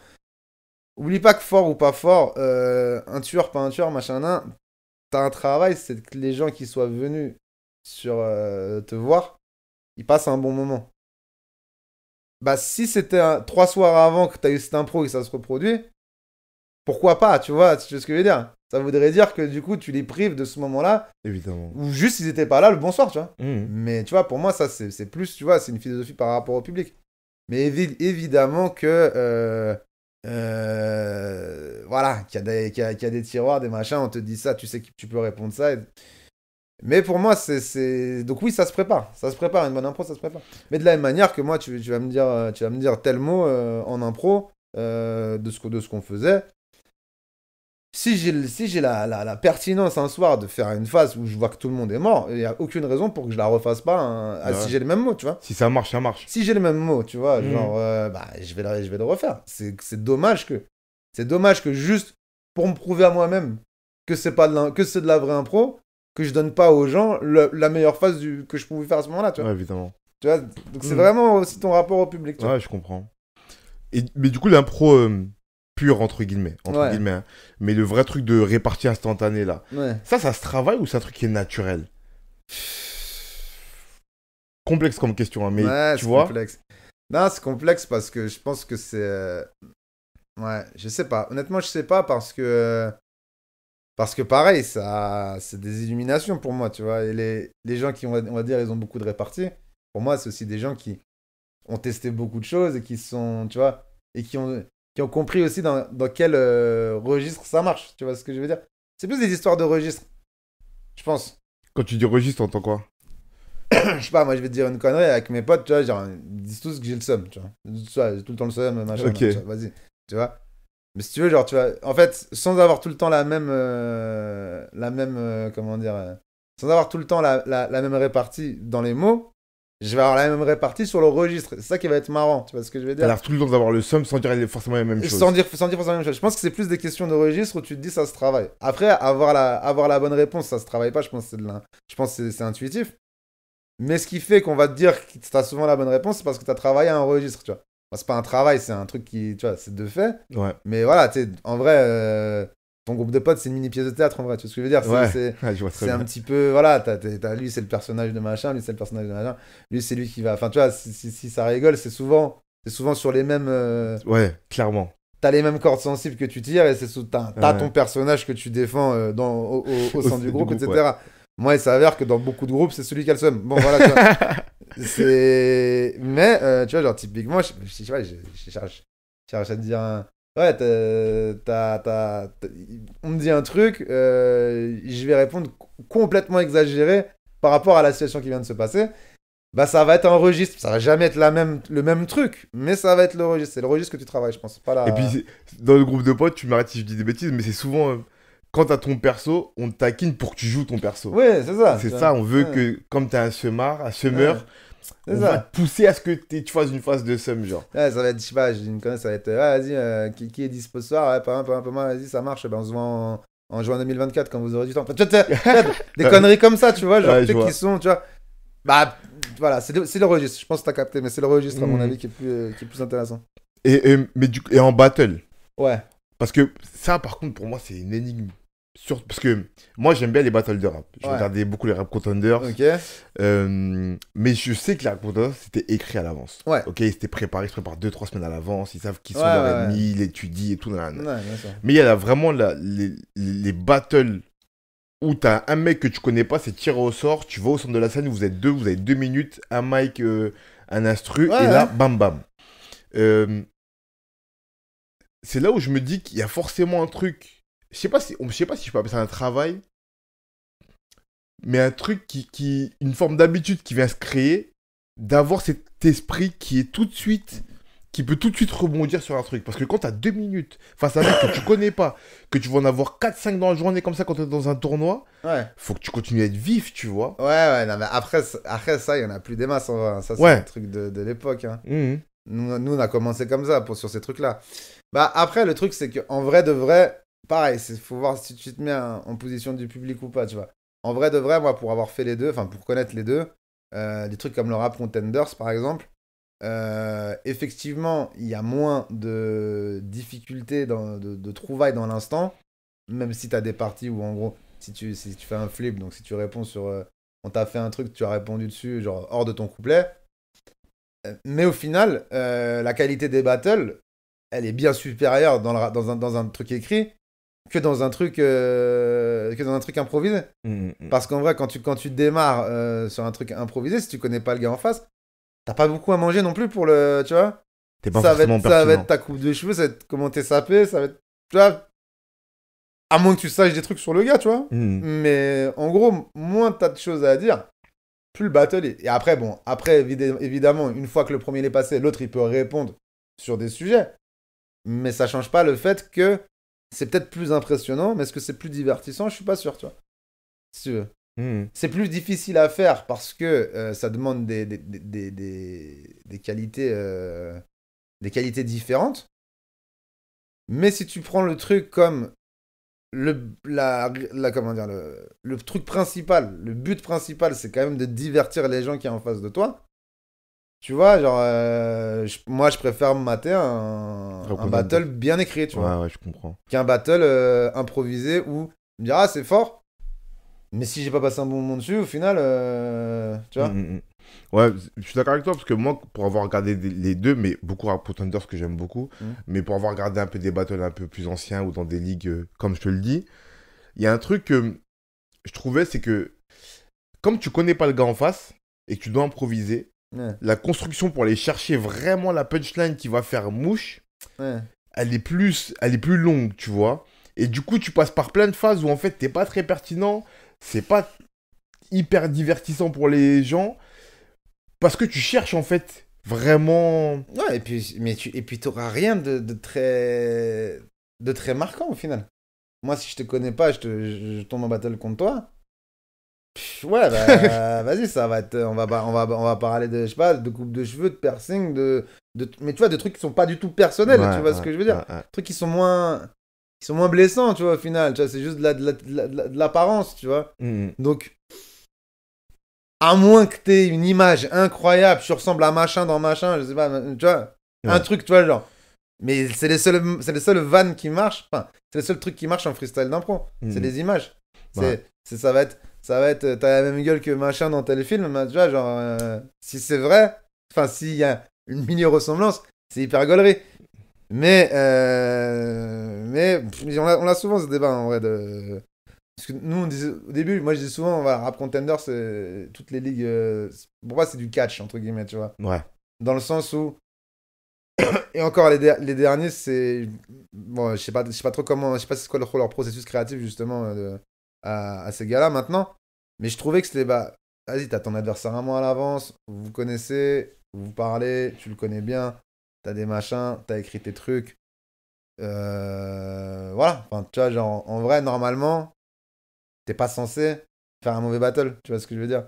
oublie pas que fort ou pas fort, un tueur, pas un tueur, machin, nan, t'as un travail, c'est que les gens qui soient venus sur te voir, ils passent un bon moment. Bah, si c'était 3 soirs avant que t'as eu cette impro et que ça se reproduit, pourquoi pas, tu vois ce que je veux dire? Ça voudrait dire que du coup, tu les prives de ce moment-là, Évidemment. ou juste ils étaient pas là le bonsoir, tu vois. Mhm. Mais tu vois, pour moi, ça, c'est plus, tu vois, c'est une philosophie par rapport au public. Mais évidemment que, voilà, qu'il y a des tiroirs, des machins, on te dit ça, tu sais que tu peux répondre ça. Mais pour moi, donc oui, ça se prépare. Ça se prépare, une bonne impro, ça se prépare. Mais de la même manière que moi, tu vas me dire tel mot en impro de ce qu'on faisait. Si j'ai la pertinence un soir de faire une phase où je vois que tout le monde est mort, il n'y a aucune raison pour que je la refasse pas Ouais. si j'ai les mêmes mots, tu vois. Si ça marche, ça marche. Si j'ai les mêmes mots, tu vois, Mhm. genre, bah, je vais le refaire. C'est dommage que juste pour me prouver à moi-même que que c'est de la vraie impro, que je donne pas aux gens la meilleure phase que je pouvais faire à ce moment-là, tu vois. Ouais, évidemment. Tu vois, donc c'est Mhm. vraiment aussi ton rapport au public, tu vois. Ouais, je comprends. Mais du coup, l'impro pure, entre guillemets. Entre Ouais, guillemets, hein. Mais le vrai truc de répartie instantanée, là. ouais. Ça se travaille ou c'est un truc qui est naturel? Complexe comme question, hein, mais Ouais, tu c'est vois? complexe. Non, c'est complexe parce que je pense que c'est. Ouais, je sais pas. Honnêtement, je sais pas parce que pareil, ça, c'est des illuminations pour moi, tu vois. Et les gens qui, on va dire, ils ont beaucoup de réparties. Pour moi, c'est aussi des gens qui ont testé beaucoup de choses et qui sont, tu vois, et qui ont compris aussi dans quel registre ça marche. Tu vois ce que je veux dire? C'est plus des histoires de registre, je pense. Quand tu dis registre, t'entends quoi? Je sais pas, moi je vais te dire une connerie avec mes potes, tu vois, genre, ils disent tous que j'ai le seum, tu vois. Ils disent, ouais, j'ai tout le temps le seum, machin, Ok. machin, vas-y, tu vois. Mais si tu veux, genre, tu vois, en fait, sans avoir tout le temps comment dire, sans avoir tout le temps la même répartie dans les mots, je vais avoir la même répartie sur le registre. C'est ça qui va être marrant, tu vois ce que je veux T'as dire? l'air tout le temps d'avoir le seum sans dire forcément la même chose. Sans dire forcément la même chose. Je pense que c'est plus des questions de registre où tu te dis ça se travaille. Après, avoir la bonne réponse, ça se travaille pas, je pense que c'est intuitif. Mais ce qui fait qu'on va te dire que tu as souvent la bonne réponse, c'est parce que tu as travaillé un registre, tu vois. Enfin, c'est pas un travail, c'est un truc qui, tu vois, c'est de fait. Ouais. Mais voilà, tu sais, en vrai, ton groupe de potes, c'est une mini pièce de théâtre, en vrai. Tu vois ce que je veux dire? Ouais. Ouais, je vois très C'est un bien. petit peu, voilà, lui, c'est le personnage de machin, lui, c'est le personnage de machin. Lui, c'est lui qui va. Enfin, tu vois, si ça rigole, c'est souvent sur les mêmes. Ouais, clairement. T'as les mêmes cordes sensibles que tu tires et t'as ton Ouais. personnage que tu défends au sein du groupe, Ouais. etc. Moi, il s'avère que dans beaucoup de groupes, c'est celui qui a le seum. Bon, voilà, tu vois. Mais, tu vois, genre, typiquement, je sais pas, je cherche à te dire ouais, on me dit un truc, je vais répondre complètement exagéré par rapport à la situation qui vient de se passer. Bah, ça va être un registre. Ça va jamais être le même truc, mais ça va être le registre. C'est le registre que tu travailles, je pense. Pas Et puis, la... dans le groupe de potes, tu m'arrêtes si je dis des bêtises, mais c'est souvent quand t'as ton perso, on te taquine pour que tu joues ton perso. Ouais, c'est ça. C'est tu ça, vois. on veut Ouais, que, comme t'es un semeur, ouais, c'est on va ça. te pousser à ce que tu fasses une phase de seum, genre. Ouais, ça va être, je sais pas, j'ai une connaisse, ça va être, ouais, vas-y, qui est dispo ce soir? Ouais, pas mal, vas-y, ça marche, ben on se voit en juin 2024 quand vous aurez du temps. Enfin, des conneries comme ça, tu vois, genre, Ouais, tu je sais, qui vois. sont, tu vois. Bah, voilà, c'est le registre, je pense que t'as capté, mais c'est le registre, à mon Mhm. avis, qui est plus intéressant. Et en battle, Ouais, parce que ça, par contre, pour moi, c'est une énigme. Parce que moi, j'aime bien les battles de rap. Je ouais, regardais beaucoup les Rap Contenders. ok, Mais je sais que les Rap Contenders, c'était écrit à l'avance. ouais, Ok, ils s'étaient préparés, ils se préparent 2-3 semaines à l'avance. Ils savent qui ouais, sont leurs ouais, ennemis, ils étudient et tout. Nanana. ouais, bien sûr. Mais il y a vraiment les battles où t'as un mec que tu connais pas, c'est tiré au sort. Tu vas au centre de la scène, vous êtes deux, vous avez 2 minutes, un mic, un instru. Ouais, Et là, ouais, bam bam. Euh, c'est là où je me dis qu'il y a forcément un truc. Je sais pas si je peux appeler ça un travail, mais un truc une forme d'habitude qui vient se créer, d'avoir cet esprit qui peut tout de suite rebondir sur un truc. Parce que quand t'as 2 minutes face à un mec que tu connais pas, que tu vas en avoir 4-5 dans la journée comme ça quand t'es dans un tournoi, ouais. faut que tu continues à être vif, tu vois. Ouais, non, mais après ça, il y en a plus des masses, en vrai, hein. Ça, c'est un Ouais. truc de l'époque, hein. Mhm. Nous, on a commencé comme ça sur ces trucs-là. Bah, après, le truc, c'est qu'en vrai de vrai, pareil, faut voir si tu te mets en position du public ou pas, tu vois. En vrai de vrai, moi, pour avoir fait les deux, enfin, pour connaître les deux, des trucs comme le Rap Contenders, par exemple, effectivement, il y a moins de difficultés, de trouvailles dans l'instant, même si tu as des parties où, en gros, si tu fais un flip, donc si tu réponds sur... on t'a fait un truc, tu as répondu dessus, genre hors de ton couplet. Mais au final, la qualité des battles, elle est bien supérieure dans un truc écrit que dans un truc improvisé. Parce qu'en vrai, quand tu démarres sur un truc improvisé, si tu connais pas le gars en face, t'as pas beaucoup à manger non plus pour le... Tu vois, T'es pas forcément pertinent. Ça va être ta coupe de cheveux, ça va être comment t'es sapé, ça va être... Tu vois, à moins que tu saches des trucs sur le gars, tu vois. Mais en gros, moins t'as de choses à dire, plus le battle est... Et après, bon, évidemment, une fois que le premier est passé, l'autre, il peut répondre sur des sujets. Mais ça change pas le fait que c'est peut-être plus impressionnant, mais est-ce que c'est plus divertissant? Je suis pas sûr, tu vois. Si tu veux. C'est plus difficile à faire parce que ça demande des qualités différentes. Mais si tu prends le truc comme comment dire, le truc principal, le but principal, c'est quand même de divertir les gens qui sont en face de toi. Tu vois, genre, moi, je préfère me mater un battle bien écrit, tu vois. Ouais, je comprends. Qu'un battle improvisé où je me dire, ah, c'est fort, mais si j'ai pas passé un bon moment dessus, au final, tu vois. Ouais, je suis d'accord avec toi, parce que moi, pour avoir regardé les deux, mais beaucoup Rap Contenders que j'aime beaucoup, mais pour avoir regardé un peu des battles un peu plus anciens ou dans des ligues, comme je te le dis, il y a un truc que je trouvais, c'est que comme tu connais pas le gars en face et que tu dois improviser, la construction pour aller chercher vraiment la punchline qui va faire mouche, elle est plus longue, tu vois. Et du coup, tu passes par plein de phases où en fait, t'es pas très pertinent, c'est pas hyper divertissant pour les gens, parce que tu cherches en fait vraiment... Ouais, et puis t'auras rien de très marquant au final. Moi, si je te connais pas, je tombe en battle contre toi. Ouais, bah, vas-y, ça va être. On va parler de, je sais pas, de coupe de cheveux, de piercing, mais tu vois, de trucs qui sont pas du tout personnels, tu vois ce que je veux dire? Trucs qui sont moins blessants, tu vois, au final. Tu vois, c'est juste de l'apparence, tu vois. Donc, à moins que t'aies une image incroyable, tu ressembles à machin dans machin, je sais pas, tu vois, un truc, tu vois, genre. Mais c'est les seuls vannes qui marchent, enfin, c'est les seuls trucs qui marchent en freestyle d'impro. C'est les images. Ça va être, t'as la même gueule que machin dans tel film, tu vois, genre, si c'est vrai, enfin, s'il y a une mini-ressemblance, c'est hyper gaulerie. Mais on a souvent ce débat, en vrai, parce que nous, on disait, au début, moi, je dis souvent, Rap Contender, c'est toutes les ligues, pour moi, c'est du catch, entre guillemets, tu vois. Ouais. Dans le sens où, et encore, les derniers, c'est, bon, je sais pas trop comment, je sais pas c'est quoi leur processus créatif, justement, à ces gars-là maintenant. Mais je trouvais que c'était, bah, vas-y, t'as ton adversaire un mois à l'avance, vous vous connaissez, vous parlez, tu le connais bien, t'as des machins, t'as écrit tes trucs. Voilà, enfin, tu vois, genre, en vrai, normalement, t'es pas censé faire un mauvais battle, tu vois ce que je veux dire?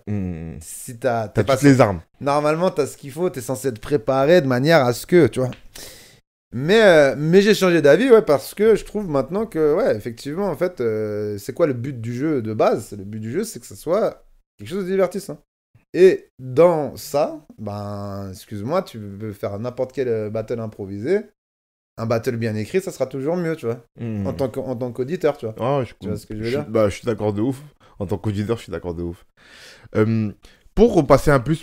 Si t'as toutes les armes. Normalement, t'as ce qu'il faut, t'es censé être préparé de manière à ce que, tu vois. Mais j'ai changé d'avis, ouais, parce que je trouve maintenant que, ouais, effectivement, en fait, c'est quoi le but du jeu de base? Le but du jeu, c'est que ça soit quelque chose de divertissant. Et dans ça, ben, excuse-moi, tu peux faire n'importe quel battle improvisé. Un battle bien écrit, ça sera toujours mieux, tu vois. En tant qu'auditeur, tu vois. Tu vois ce que je veux dire? Bah, je suis d'accord de ouf. En tant qu'auditeur, je suis d'accord de ouf. Pour repasser un peu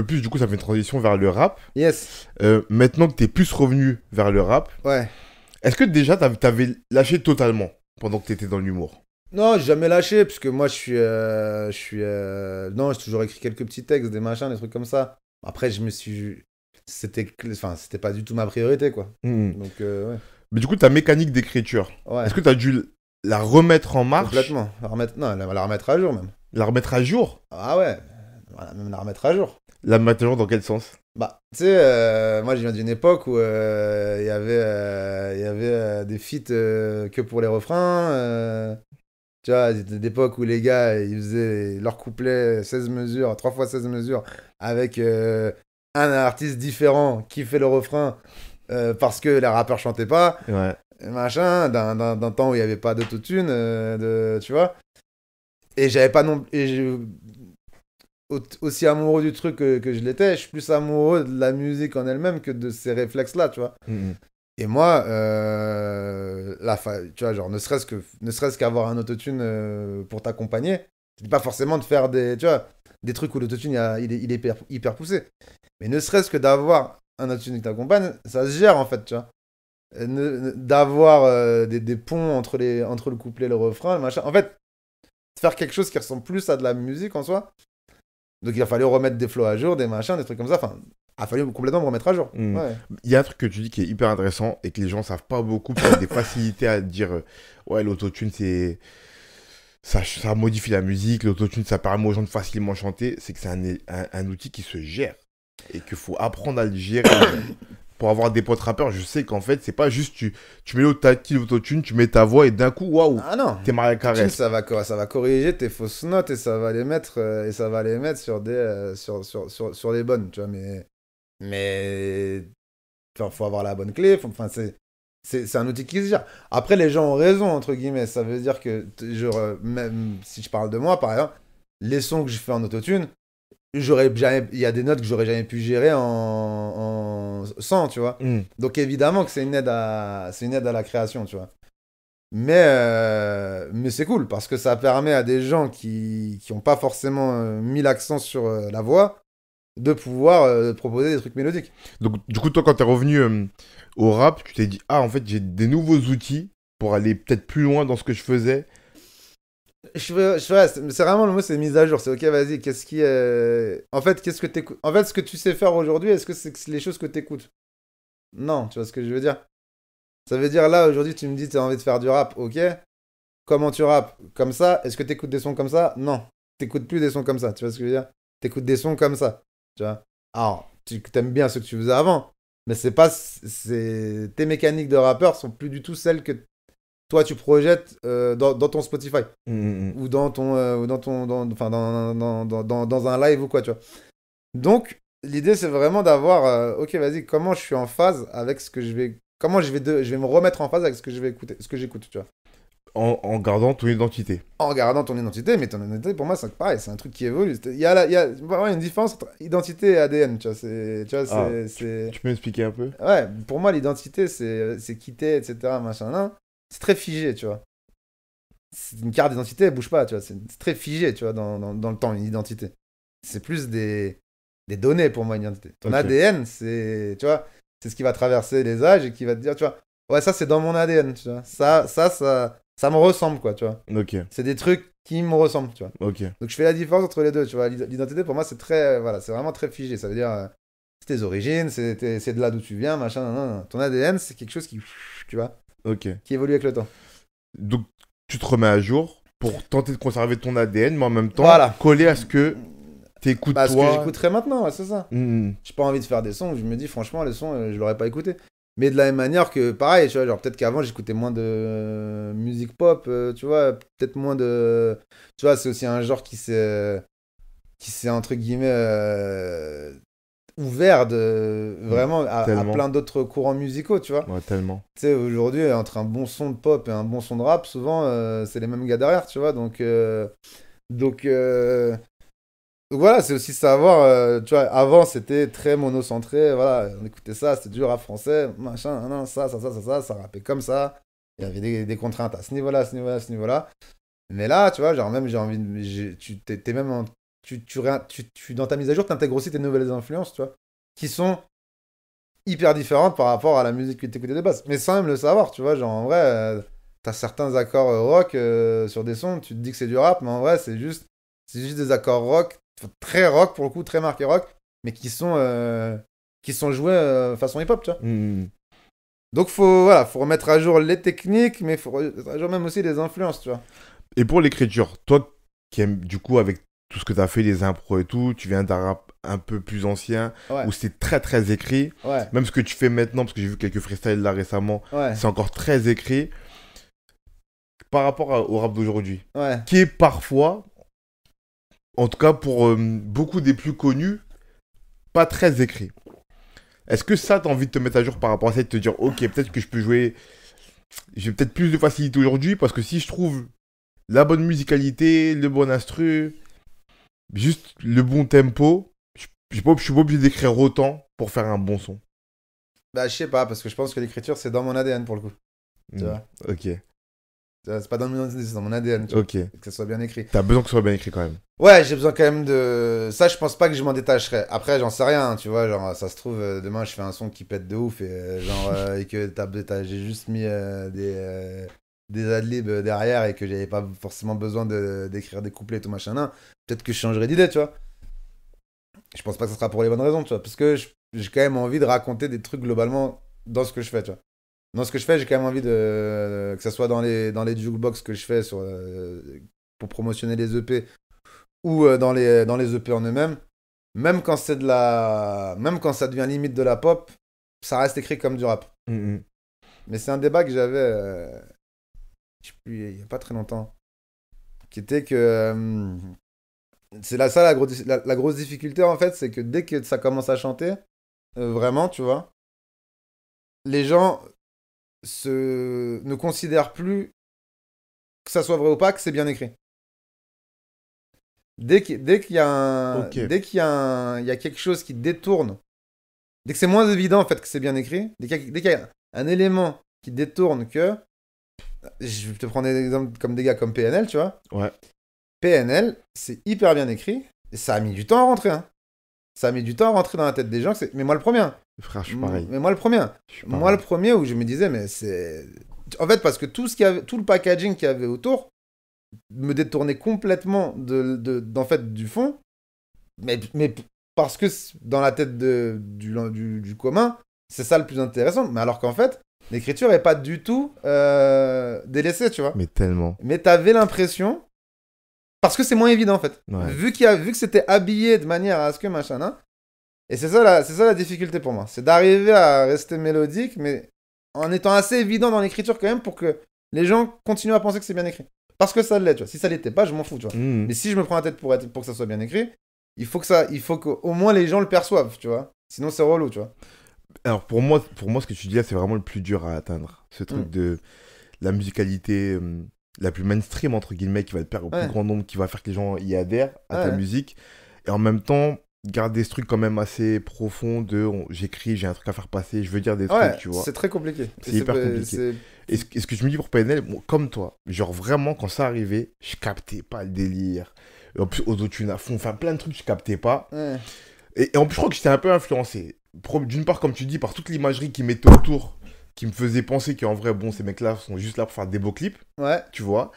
plus, du coup, ça fait une transition vers le rap. Yes. Maintenant que t'es plus revenu vers le rap, ouais. Est-ce que déjà t'avais lâché totalement pendant que t'étais dans l'humour? Non, j'ai jamais lâché, parce que moi, non, j'ai toujours écrit quelques petits textes, des machins, des trucs comme ça. Après, c'était pas du tout ma priorité, quoi. Donc, ouais. Mais du coup, ta mécanique d'écriture, est-ce que t'as dû la remettre en marche? Complètement. La remettre à jour, même. La remettre à jour? Ah ouais, même la remettre à jour. La remettre à jour dans quel sens? Bah, tu sais, moi, je viens d'une époque où il y avait des feats que pour les refrains. Tu vois, c'était d'époque où les gars, ils faisaient leur couplet 16 mesures, 3 fois 16 mesures, avec un artiste différent qui fait le refrain parce que les rappeurs chantaient pas. Ouais. machin, d'un temps où il n'y avait pas d'autotune, tu vois. Et j'avais pas non... Aussi amoureux du truc que je l'étais, je suis plus amoureux de la musique en elle-même que de ces réflexes-là, tu vois. Et moi, tu vois, genre, ne serait-ce qu'avoir un autotune pour t'accompagner, je dis pas forcément de faire tu vois, des trucs où l'autotune, il est hyper poussé. Mais ne serait-ce que d'avoir un autotune qui t'accompagne, ça se gère, en fait, tu vois. D'avoir des ponts entre le couplet et le refrain, le machin. En fait, faire quelque chose qui ressemble plus à de la musique en soi. Donc il a fallu remettre des flows à jour, des machins, des trucs comme ça. Enfin, il a fallu complètement me remettre à jour. Ouais. Il y a un truc que tu dis qui est hyper intéressant et que les gens savent pas beaucoup, qui a des facilités à dire ouais, l'autotune, c'est. Ça modifie la musique, l'autotune, ça permet aux gens de facilement chanter. C'est que c'est un outil qui se gère et qu'il faut apprendre à le gérer. Pour avoir des potes rappeurs, je sais qu'en fait, c'est pas juste tu mets l'autotune, tu mets ta voix et d'un coup, waouh, ah non, t'es Mariah Carey. Ça va corriger tes fausses notes et ça va les mettre, sur les bonnes, tu vois. Mais enfin, faut avoir la bonne clé. Enfin, c'est un outil qui se gère. Après, les gens ont raison, entre guillemets. Ça veut dire que, genre, même si je parle de moi, par exemple, les sons que je fais en autotune, il y a des notes que j'aurais jamais pu gérer sans, tu vois. Donc évidemment que c'est une aide à la création, tu vois. Mais c'est cool parce que ça permet à des gens qui ont pas forcément mis l'accent sur la voix de pouvoir proposer des trucs mélodiques. Donc du coup, toi, quand t'es revenu au rap, tu t'es dit, ah, en fait, j'ai des nouveaux outils pour aller peut-être plus loin dans ce que je faisais. C'est vraiment le mot, c'est mise à jour. C'est ok, vas-y, qu'est-ce qui en fait, qu'est-ce que t'écoutes? En fait, ce que tu sais faire aujourd'hui, est-ce que c'est les choses que t'écoutes? Non, tu vois ce que je veux dire? Ça veut dire là, aujourd'hui, tu me dis, t'as envie de faire du rap, ok? Comment tu rappes? Comme ça? Est-ce que t'écoutes des sons comme ça? Non. T'écoutes plus des sons comme ça, tu vois ce que je veux dire? T'écoutes des sons comme ça, tu vois? Alors, tu t'aimes bien ce que tu faisais avant, mais c'est pas. Tes mécaniques de rappeur sont plus du tout celles que toi tu projettes dans ton Spotify ou dans dans un live ou quoi, tu vois. Donc l'idée c'est vraiment d'avoir ok, vas-y, comment je suis en phase avec ce que je vais je vais me remettre en phase avec ce que je vais écouter, ce que j'écoute, tu vois. En gardant ton identité. En gardant ton identité, mais ton identité pour moi c'est pareil, c'est un truc qui évolue. Il y a vraiment une différence entre identité et ADN, tu vois. Tu peux m'expliquer un peu? Ouais, pour moi l'identité c'est quitter, etc. Machin, non. C'est très figé, tu vois. Une carte d'identité, elle bouge pas, tu vois. C'est très figé, tu vois, dans le temps, une identité. C'est plus des données pour moi, une identité. Ton ADN, c'est, tu vois, c'est ce qui va traverser les âges et qui va te dire, tu vois, ouais, ça, c'est dans mon ADN, tu vois. Ça me ressemble, quoi, tu vois. C'est des trucs qui me ressemblent, tu vois. Donc, je fais la différence entre les deux, tu vois. L'identité, pour moi, c'est très, voilà, c'est vraiment très figé. Ça veut dire, c'est tes origines, c'est de là d'où tu viens, machin, non. Ton ADN, c'est quelque chose qui, tu vois, qui évolue avec le temps. Donc, tu te remets à jour pour tenter de conserver ton ADN, mais en même temps, coller à ce que t'écoutes toi. Ce que j'écouterais maintenant, ouais, c'est ça. J'ai pas envie de faire des sons où je me dis, franchement, les sons, je l'aurais pas écouté. Mais de la même manière que, pareil, tu vois, genre peut-être qu'avant, j'écoutais moins de musique pop, tu vois, peut-être moins de... Tu vois, c'est aussi un genre qui s'est entre guillemets, ouvert vraiment à plein d'autres courants musicaux, tu vois. Ouais, tellement. Tu sais, aujourd'hui, entre un bon son de pop et un bon son de rap, souvent, c'est les mêmes gars derrière, tu vois. Donc voilà, c'est aussi savoir, tu vois, avant, c'était très monocentré, voilà, on écoutait ça, c'était du rap français, machin, non, ça rappait comme ça. Il y avait des contraintes à ce niveau-là, à ce niveau-là, à ce niveau-là. Mais là, tu vois, genre même, j'ai envie de... T'es même dans ta mise à jour, tu intègres aussi tes nouvelles influences, tu vois, qui sont hyper différentes par rapport à la musique que tu écoutais de base. Mais sans même le savoir, tu vois, genre en vrai, t'as certains accords rock sur des sons, tu te dis que c'est du rap, mais en vrai, c'est juste des accords rock, très rock pour le coup, très marqués rock, mais qui sont joués façon hip-hop, tu vois. Donc faut remettre à jour les techniques, mais faut remettre à jour même aussi les influences, tu vois. Et pour l'écriture, toi qui aimes du coup avec tout ce que tu as fait, les impros et tout, tu viens d'un rap un peu plus ancien, où c'est très très écrit. Même ce que tu fais maintenant, parce que j'ai vu quelques freestyles là récemment, c'est encore très écrit. Par rapport au rap d'aujourd'hui, qui est parfois, en tout cas pour beaucoup des plus connus, pas très écrit. Est-ce que ça, t'as envie de te mettre à jour par rapport à ça et de te dire, ok, peut-être que je peux jouer j'ai peut-être plus de facilité aujourd'hui parce que si je trouve la bonne musicalité, le bon instru, juste le bon tempo, je suis pas obligé d'écrire autant pour faire un bon son. Bah, je sais pas, parce que je pense que l'écriture, c'est dans mon ADN pour le coup. Tu vois. Ok, C'est pas dans mon ADN, c'est dans mon ADN, tu vois. ok. Que ça soit bien écrit. T'as besoin que ce soit bien écrit quand même. Ouais, j'ai besoin quand même de. Ça, je pense pas que je m'en détacherai. Après, j'en sais rien, tu vois. Genre, ça se trouve, demain, je fais un son qui pète de ouf et, et que j'ai juste mis des adlibs derrière et que j'avais pas forcément besoin d'écrire des couplets et tout machin. Nan. Peut-être que je changerai d'idée, tu vois. Je pense pas que ce sera pour les bonnes raisons, tu vois. Parce que j'ai quand même envie de raconter des trucs globalement dans ce que je fais, tu vois. Dans ce que je fais, j'ai quand même envie que ça soit dans les jukebox que je fais pour promotionner les EP ou dans les EP en eux-mêmes. Même quand même quand ça devient limite de la pop, ça reste écrit comme du rap. Mais c'est un débat que j'avais, je sais plus, il y a pas très longtemps, qui était que c'est la grosse difficulté en fait, c'est que dès que ça commence à chanter, vraiment, tu vois, les gens ne considèrent plus que ça soit vrai ou pas, que c'est bien écrit. Dès qu'il y a Ok. il y a quelque chose qui détourne, dès que c'est moins évident en fait que c'est bien écrit, dès qu'il y a un élément qui détourne que, je vais te prendre des exemples comme des gars comme PNL, tu vois. Ouais. PNL, c'est hyper bien écrit, et ça a mis du temps à rentrer, hein. Ça a mis du temps à rentrer dans la tête des gens, mais moi le premier. Frère, je suis pareil. Mais moi le premier. Moi le premier où je me disais, mais c'est... En fait, parce que tout le packaging qu'il y avait autour me détournait complètement en fait, du fond. Mais parce que dans la tête du commun, c'est ça le plus intéressant. Mais alors qu'en fait, l'écriture est pas du tout délaissée, tu vois. Mais tellement. Mais t'avais l'impression... Parce que c'est moins évident, en fait. Ouais. Vu que c'était habillé de manière à ce que machin, hein. Et c'est ça la difficulté pour moi. C'est d'arriver à rester mélodique, mais en étant assez évident dans l'écriture quand même pour que les gens continuent à penser que c'est bien écrit. Parce que ça l'est, tu vois. Si ça l'était pas, je m'en fous, tu vois. Mais si je me prends la tête pour que ça soit bien écrit, il faut qu'au moins les gens le perçoivent, tu vois. Sinon, c'est relou, tu vois. Alors pour moi, ce que tu dis là, c'est vraiment le plus dur à atteindre. Ce truc de la musicalité la plus mainstream, entre guillemets, qui va te plaire au plus grand nombre, qui va faire que les gens y adhèrent à ta musique. Et en même temps, garder ce truc quand même assez profond j'écris, j'ai un truc à faire passer, je veux dire des trucs, tu vois. C'est très compliqué. C'est hyper compliqué. Et ce que je me dis pour PNL, comme toi, genre vraiment, quand ça arrivait, je captais pas le délire. Et en plus, autotune à fond, enfin plein de trucs, je captais pas. Et en plus, je crois que j'étais un peu influencé. D'une part, comme tu dis, par toute l'imagerie qui mettait autour, qui me faisait penser qu'en vrai, bon, ces mecs-là sont juste là pour faire des beaux clips. Tu vois.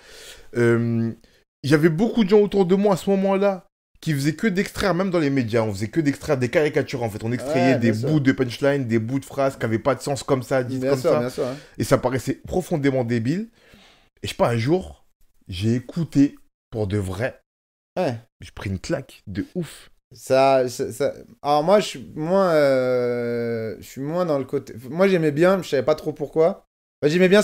J'avais beaucoup de gens autour de moi à ce moment-là qui faisaient que d'extraire, même dans les médias, on faisait que d'extraire des caricatures en fait. On extrayait des bouts de punchline, des bouts de phrases qui n'avaient pas de sens comme ça, dites comme ça. Bien sûr, hein. Et ça paraissait profondément débile. Et je sais pas, un jour, j'ai écouté pour de vrai. J'ai pris une claque de ouf. Alors moi, je suis moins dans le côté... Moi, j'aimais bien, je savais pas trop pourquoi. J'aimais bien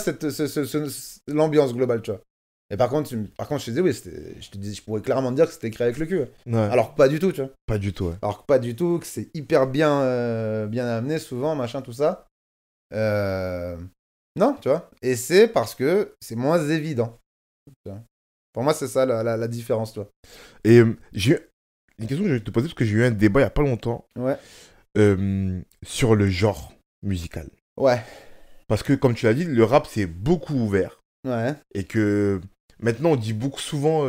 l'ambiance globale, tu vois. Et par contre, je te disais, oui, je pourrais clairement te dire que c'était écrit avec le cul. Alors que pas du tout, tu vois. Pas du tout, ouais. Alors que pas du tout, que c'est hyper bien amené souvent, machin, tout ça. Non, tu vois. Et c'est parce que c'est moins évident. Tu vois. Pour moi, c'est ça la différence, tu vois. Et j'ai une question que je vais te poser, parce que j'ai eu un débat il y a pas longtemps sur le genre musical. Parce que, comme tu l'as dit, le rap, c'est beaucoup ouvert. Et que maintenant, on dit beaucoup souvent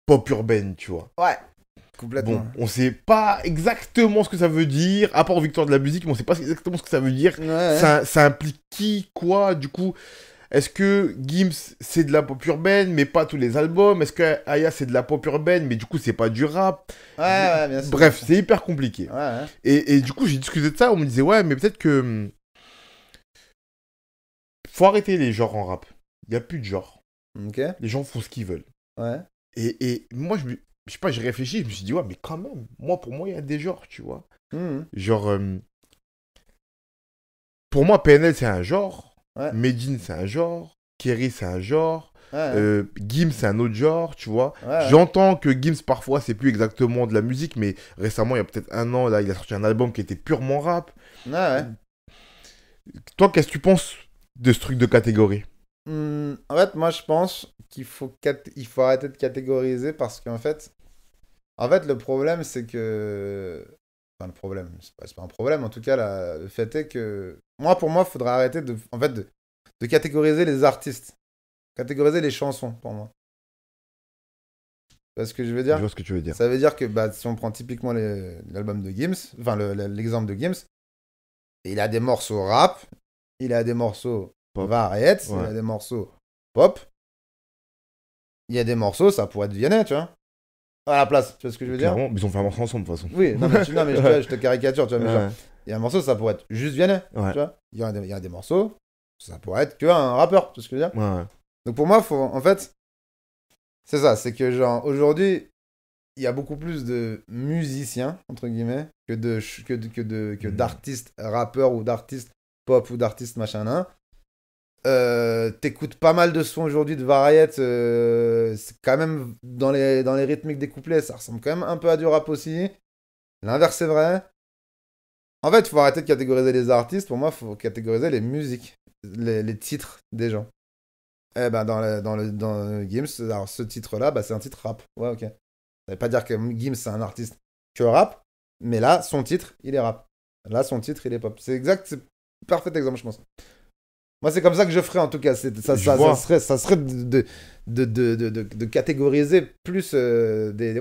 pop urbaine, tu vois. Complètement. Bon, on sait pas exactement ce que ça veut dire, à part Victoire de la musique, mais on sait pas exactement ce que ça veut dire. Ça implique qui, quoi, du coup. Est-ce que Gims, c'est de la pop urbaine, mais pas tous les albums? Est-ce que Aya, c'est de la pop urbaine, mais du coup, c'est pas du rap? Bien sûr. Bref, c'est hyper compliqué. Et du coup, j'ai discuté de ça, on me disait, ouais, mais peut-être que... faut arrêter les genres en rap. Il n'y a plus de genre. Les gens font ce qu'ils veulent. Et moi, je sais pas, j'ai réfléchi, je me suis dit, ouais, mais quand même, pour moi, il y a des genres, tu vois. Genre, pour moi, PNL, c'est un genre. Medine, c'est un genre. Kerry, c'est un genre. Gims, c'est un autre genre, tu vois. J'entends que Gims, parfois, c'est plus exactement de la musique, mais récemment, il y a peut-être un an, là, il a sorti un album qui était purement rap. Toi, qu'est-ce que tu penses de ce truc de catégorie? En fait, moi, je pense qu'il faut, il faut arrêter de catégoriser parce qu'en fait, le problème, c'est que... Enfin, le problème, c'est pas un problème. En tout cas, le fait est que... Pour moi, il faudrait arrêter de catégoriser les artistes. Catégoriser les chansons, pour moi. Tu vois ce que je veux Je dire? vois ce que tu veux dire. Ça veut dire que si on prend typiquement l'album de Gims, enfin l'exemple de Gims, il a des morceaux rap, il a des morceaux Pop. variétés, Ouais. il a des morceaux pop, il y a des morceaux, ça pourrait être Vianney, tu vois. À la place, tu vois ce que je veux dire? Clairement, ils ont fait un morceau ensemble de toute façon. Oui, non, mais, je te caricature, tu vois. Mais Ouais. genre, il y a un morceau, ça pourrait être juste Vianney, Ouais. tu vois. Il y a des morceaux, ça pourrait être qu'un rappeur, tu vois ce que je veux dire? Ouais. Donc pour moi, en fait, c'est ça, c'est que genre, aujourd'hui, il y a beaucoup plus de musiciens, entre guillemets, que d'artistes rappeurs ou d'artistes pop ou d'artistes machin là. T'écoutes pas mal de sons aujourd'hui de variétés, c'est quand même dans les rythmiques des couplets, ça ressemble quand même un peu à du rap aussi. L'inverse est vrai. En fait, il faut arrêter de catégoriser les artistes, pour moi, il faut catégoriser les musiques, les titres des gens. Eh ben, dans Gims, alors ce titre-là, c'est un titre rap. Ouais, ok. Ça veut pas dire que Gims, c'est un artiste que rap, mais là, son titre, il est rap. Là, son titre, il est pop. C'est parfait exemple, je pense. Moi, c'est comme ça que je ferais, en tout cas. Ça serait de catégoriser plus des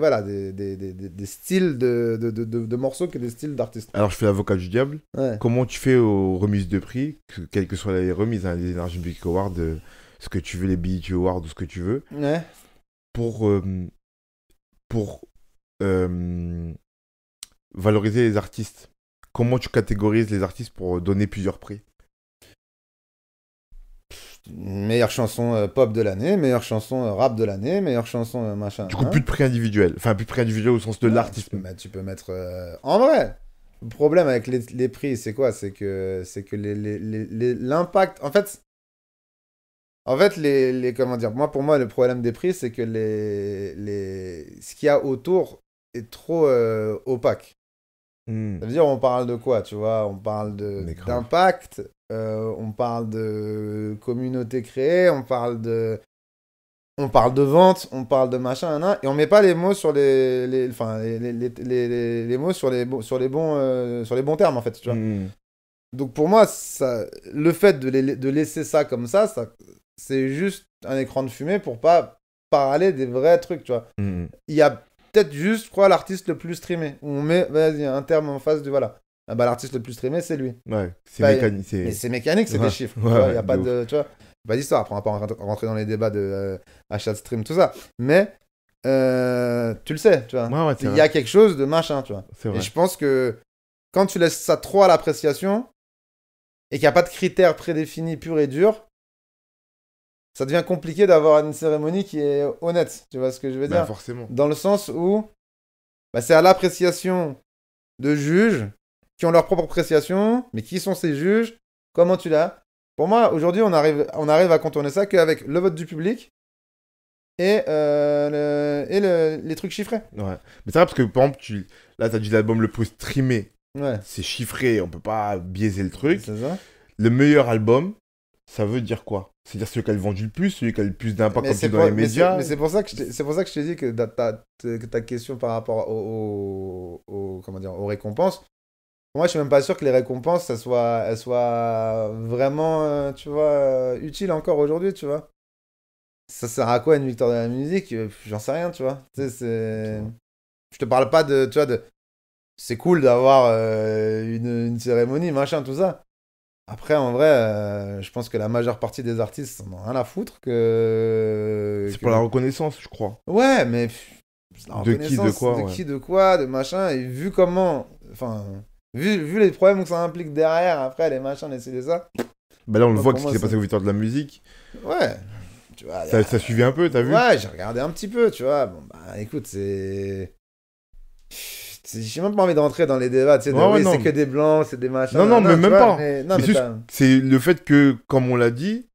styles de morceaux que des styles d'artistes. Alors, je fais l'avocat du diable. Ouais. Comment tu fais aux remises de prix, quelles que soient les remises, hein, les Energy Music Awards, ce que tu veux, les BET Awards, ou ce que tu veux, Ouais. pour valoriser les artistes? Comment tu catégorises les artistes pour donner plusieurs prix? Meilleure chanson pop de l'année, meilleure chanson rap de l'année, meilleure chanson machin. Du coup, plus de prix individuel. Enfin, plus de prix individuel au sens de l'artiste. Tu peux mettre. En vrai, le problème avec les prix, c'est quoi? C'est que l'impact. En fait, comment dire? Pour moi, le problème des prix, c'est que ce qu'il y a autour est trop opaque. Ça veut dire, on parle de quoi, tu vois? On parle d'impact, on parle de communauté créée, on parle de vente, on parle de machin, et on met pas les mots sur les mots sur les bons termes, en fait, tu vois? Donc pour moi, le fait de laisser ça comme ça, c'est juste un écran de fumée pour pas parler des vrais trucs, tu vois? Il y a peut-être juste, je crois, l'artiste le plus streamé. On met, vas-y, un terme en face de, voilà. L'artiste le plus streamé, c'est lui. Ouais, c'est mécanique. Mais c'est mécanique, c'est des chiffres. Il n'y a pas de, tu vois, pas d'histoire. Après, on va pas rentrer dans les débats de achat de stream, tout ça. Mais, tu le sais, tu vois. Il y a quelque chose de machin, tu vois. Et je pense que quand tu laisses ça trop à l'appréciation et qu'il n'y a pas de critères prédéfinis purs et durs, ça devient compliqué d'avoir une cérémonie qui est honnête. Tu vois ce que je veux dire? Forcément. Dans le sens où c'est à l'appréciation de juges qui ont leur propre appréciation, mais qui sont ces juges? Comment tu l'as? Pour moi, aujourd'hui, on arrive à contourner ça qu'avec le vote du public et les trucs chiffrés. Ouais. Mais c'est vrai parce que, par exemple, là, tu as dit l'album le plus streamé. Ouais. C'est chiffré, on peut pas biaiser le truc. C'est ça. Le meilleur album, ça veut dire quoi? C'est-à-dire celui qui a vendu le plus, celui qui a le plus d'impact dans les médias. Mais c'est pour ça que je t'ai dit que ta question par rapport comment dire, aux récompenses, moi je suis même pas sûr que les récompenses elles soient vraiment tu vois utiles encore aujourd'hui, tu vois. Ça sert à quoi une victoire de la musique? J'en sais rien, tu vois. Je te parle pas de, tu vois, c'est cool d'avoir une cérémonie, machin, tout ça. Après, en vrai, je pense que la majeure partie des artistes n'en ont rien à foutre C'est pour la reconnaissance, je crois. Ouais, mais... De qui, de quoi, de qui, de quoi, de machin, et vu comment... Enfin, vu les problèmes que ça implique derrière, après, les machins, les ci, les ça... Là, on le voit, ce qui s'est passé aux victoires de la musique. Ouais. Tu vois, ça suivait un peu, t'as vu? Ouais, j'ai regardé un petit peu, tu vois. Bon, écoute, c'est... J'ai même pas envie de rentrer dans les débats, tu sais, c'est que des blancs, c'est des machins. Non, mais même pas. Mais c'est le fait que, comme on l'a dit,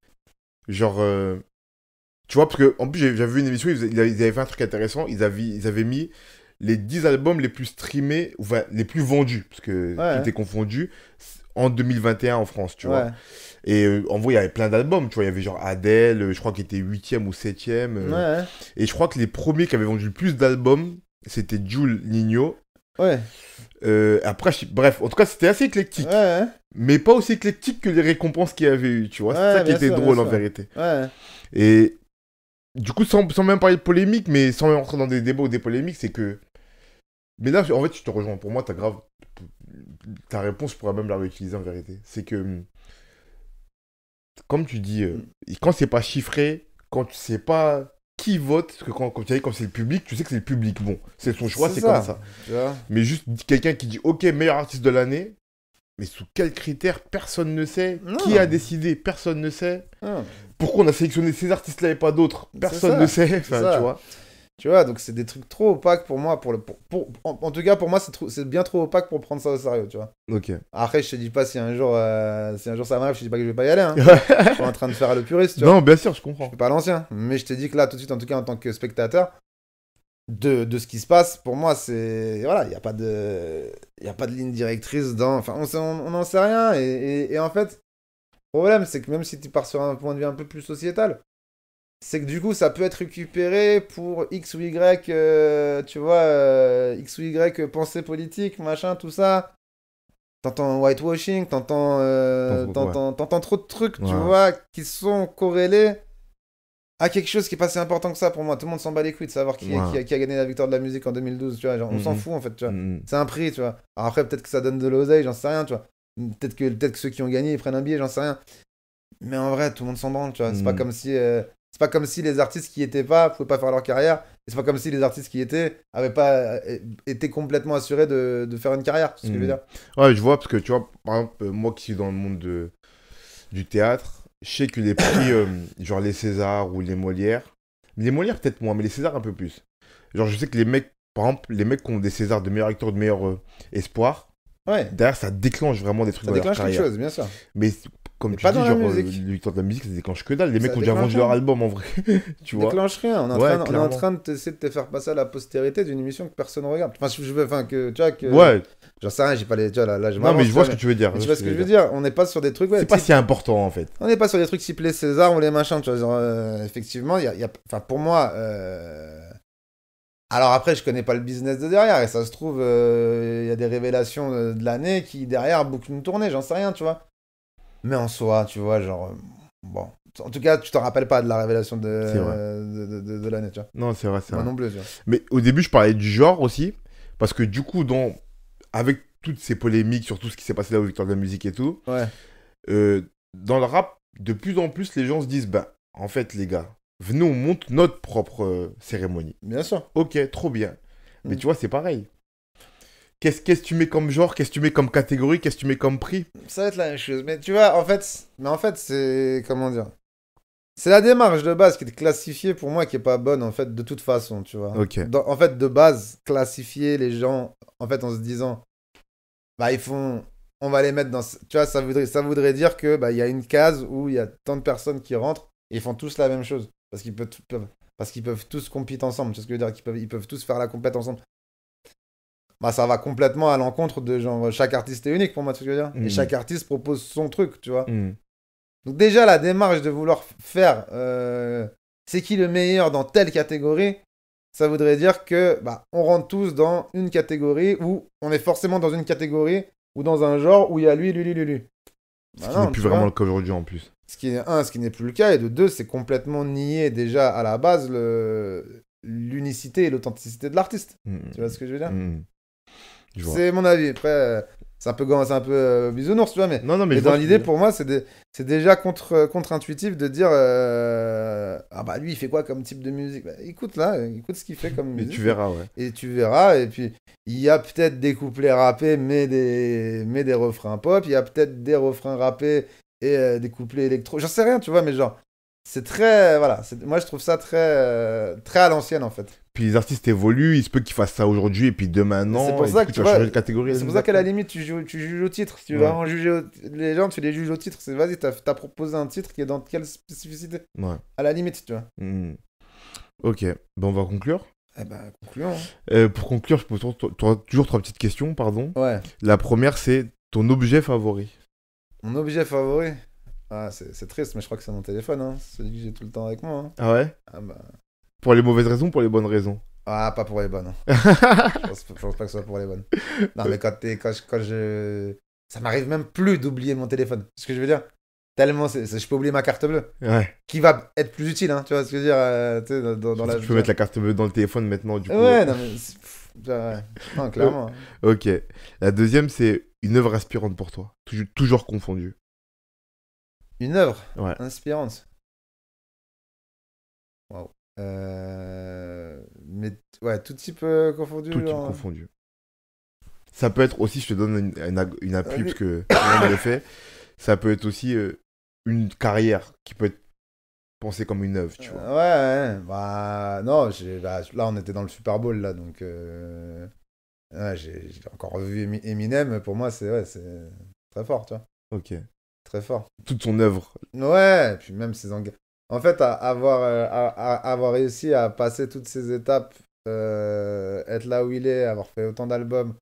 genre, tu vois, parce que, en plus, j'avais vu une émission, ils avaient fait un truc intéressant, ils avaient mis les 10 albums les plus streamés, enfin, les plus vendus, parce que tout est confondu, en 2021 en France, tu vois. Et en vrai, il y avait plein d'albums, tu vois. Il y avait genre Adele, je crois qu'il était 8e ou 7e. Ouais. Et je crois que les premiers qui avaient vendu le plus d'albums, c'était Jul, Nino. Ouais. Après, bref, en tout cas, c'était assez éclectique. Ouais. Mais pas aussi éclectique que les récompenses qu'il y avait eu, tu vois. C'est ça qui bien était sûr, drôle bien en sûr. vérité. Ouais. Et du coup, sans même parler de polémique, mais sans même entrer dans des débats ou des polémiques, c'est que. Mais là, en fait, je te rejoins. Pour moi, t'as grave. Ta réponse, je pourrais même la réutiliser en vérité. C'est que. Comme tu dis, quand c'est pas chiffré, quand tu sais pas qui vote, parce que quand tu dis quand c'est le public, tu sais que c'est le public. Bon, c'est son choix, c'est comme ça. Tu vois. Mais juste quelqu'un qui dit ok, meilleur artiste de l'année, mais sous quels critères, personne ne sait. Non. Qui a décidé, personne ne sait. Non. Pourquoi on a sélectionné ces artistes-là et pas d'autres, personne ne sait. Enfin, ça. tu vois. Tu vois, donc c'est des trucs trop opaques pour moi. En tout cas, pour moi, c'est bien trop opaque pour prendre ça au sérieux, tu vois. Ok. Après, je te dis pas si un jour ça m'arrive, je te dis pas que je vais pas y aller. Hein. Je suis en train de faire le puriste, tu vois. Non, bien sûr, je comprends. Je suis pas l'ancien. Mais je te dis que là, tout de suite, en tout cas, en tant que spectateur, de ce qui se passe, pour moi, c'est. Voilà, il n'y a pas de. Il a pas de ligne directrice dans. Enfin, on n'en sait rien. Et en fait, le problème, c'est que même si tu pars sur un point de vue un peu plus sociétal, c'est que du coup, ça peut être récupéré pour X ou Y, tu vois, X ou Y pensée politique, machin, tout ça. T'entends whitewashing, t'entends trop de trucs, tu vois, qui sont corrélés à quelque chose qui est pas si important que ça pour moi. Tout le monde s'en bat les couilles de savoir qui a gagné la victoire de la musique en 2012, tu vois. Genre, on s'en fout, en fait, tu vois. C'est un prix, tu vois. Alors après, peut-être que ça donne de l'oseille, j'en sais rien, tu vois. Peut-être que ceux qui ont gagné, ils prennent un billet, j'en sais rien. Mais en vrai, tout le monde s'en branle, tu vois. C'est pas comme si les artistes qui étaient pas pouvaient pas faire leur carrière. Et c'est pas comme si les artistes qui étaient avaient pas été complètement assurés de faire une carrière. C'est ce que je veux dire. Ouais, je vois, parce que tu vois, par exemple, moi qui suis dans le monde du théâtre, je sais que les prix, genre les Césars ou les Molières peut-être moins, mais les Césars un peu plus. Genre, je sais que les mecs, par exemple, les mecs qui ont des Césars de meilleur acteur, de meilleur espoir, derrière, ça déclenche vraiment des trucs dans leur carrière. Ça déclenche quelque chose, bien sûr. Mais comme tu dis, genre, le victoire de la musique, ça déclenche que dalle. Les mecs ont déjà vendu leur album, en vrai. Tu vois. Ça déclenche rien. On est en train d'essayer de te faire passer à la postérité d'une émission que personne ne regarde. Enfin, que tu vois, que... Ouais. J'en sais rien, j'ai pas les... Tu vois, là, je non, mais je vois ce que tu veux dire. Tu vois ce que je veux dire. On n'est pas sur des trucs... c'est pas si important, en fait. On n'est pas sur des trucs type les Césars ou les machins, tu vois. Genre, effectivement, il y a... Enfin, pour moi... Alors après, je connais pas le business de derrière, et ça se trouve, il y a des révélations de l'année qui, derrière, bouclent une tournée, j'en sais rien, tu vois. Mais en soi, tu vois, genre... bon. En tout cas, tu t'en rappelles pas de la révélation de l'année, tu vois. Non, c'est vrai, Moi non plus, tu vois. Mais au début, je parlais du genre aussi, parce que du coup, avec toutes ces polémiques sur tout ce qui s'est passé là aux Victoires de la musique et tout, dans le rap, de plus en plus, les gens se disent, bah, en fait, les gars, venez, on monte notre propre cérémonie. Bien sûr. Ok, trop bien. Mais tu vois, c'est pareil. Qu'est-ce que tu mets comme genre? Qu'est-ce que tu mets comme catégorie? Qu'est-ce que tu mets comme prix? Ça va être la même chose. Mais tu vois, en fait, c'est... Comment dire? C'est la démarche de base qui est classifiée pour moi qui est pas bonne, en fait, de toute façon, tu vois. Ok. En fait, de base, classifier les gens, en fait, en se disant... Bah, on va les mettre dans... Tu vois, ça voudrait dire que bah, y a une case où il y a tant de personnes qui rentrent et ils font tous la même chose. Parce qu'ils peuvent tous compéter ensemble. Tu vois ce que je veux dire? Ils peuvent tous faire la compète ensemble. Bah, ça va complètement à l'encontre de genre... Chaque artiste est unique pour moi, tu vois ce que je veux dire? Et chaque artiste propose son truc, tu vois. Donc déjà, la démarche de vouloir faire... c'est qui le meilleur dans telle catégorie? Ça voudrait dire que bah, on rentre tous dans une catégorie où on est forcément dans une catégorie ou dans un genre où il y a lui. Ce qui n'est plus vraiment le cas aujourd'hui en plus. Ce qui n'est plus le cas. Et de deux, c'est complètement nier déjà à la base l'unicité et l'authenticité de l'artiste. Tu vois ce que je veux dire? C'est mon avis. Après, c'est un peu bisounours, tu vois. Mais mais dans l'idée, pour moi, c'est déjà contre-intuitif de dire ah bah lui, il fait quoi comme type de musique? Bah, écoute ce qu'il fait comme musique. Et tu verras, ouais. Et tu verras. Et puis, il y a peut-être des couplets rappés, mais des refrains pop. Il y a peut-être des refrains rappés et des couplets électro. J'en sais rien, tu vois, mais genre, c'est très... Voilà, moi, je trouve ça très, très à l'ancienne, en fait. Puis les artistes évoluent, il se peut qu'ils fassent ça aujourd'hui et puis demain non. C'est pour ça que tu vas changer de catégorie. C'est pour ça qu'à la limite tu juges au titre. Si tu veux vraiment juger les gens, tu les juges au titre. C'est vas-y, t'as proposé un titre qui est dans quelle spécificité? Ouais. À la limite, tu vois. Ok, bon, on va conclure. Eh ben, concluons. Pour conclure, je pose toujours 3 petites questions, pardon. Ouais. La première, c'est ton objet favori. Mon objet favori? Ah, c'est triste, mais je crois que c'est mon téléphone, hein. C'est celui que j'ai tout le temps avec moi, hein. Ah ouais? Ah bah... Pour les mauvaises raisons ou pour les bonnes raisons? Ah, pas pour les bonnes, hein. Je pense pas que ce soit pour les bonnes. Non, mais quand je... Ça m'arrive même plus d'oublier mon téléphone. C'est ce que je veux dire. Tellement, je peux oublier ma carte bleue. Ouais. Qui va être plus utile, hein. Tu vois ce que je veux dire, tu sais, dans la... Tu peux mettre la carte bleue dans le téléphone maintenant, du coup. Ouais, non, mais... ouais. Non, clairement. Ok. La deuxième, c'est une œuvre inspirante pour toi. Toujours confondue. Une œuvre Ouais. inspirante. Waouh. Mais ouais, tout type confondu. Tout type genre... confondu. Ça peut être aussi, je te donne une appui, Vas-y. parce que tout le monde le fait. Ça peut être aussi une carrière qui peut être pensée comme une œuvre, tu vois. Ouais, bah non, là on était dans le Super Bowl là, donc ouais, j'ai encore revu Eminem. Pour moi, c'est très fort, tu vois, Ok. très fort. Toute son œuvre. Ouais, et puis même ses engagements. En fait, avoir réussi à passer toutes ces étapes, être là où il est, avoir fait autant d'albums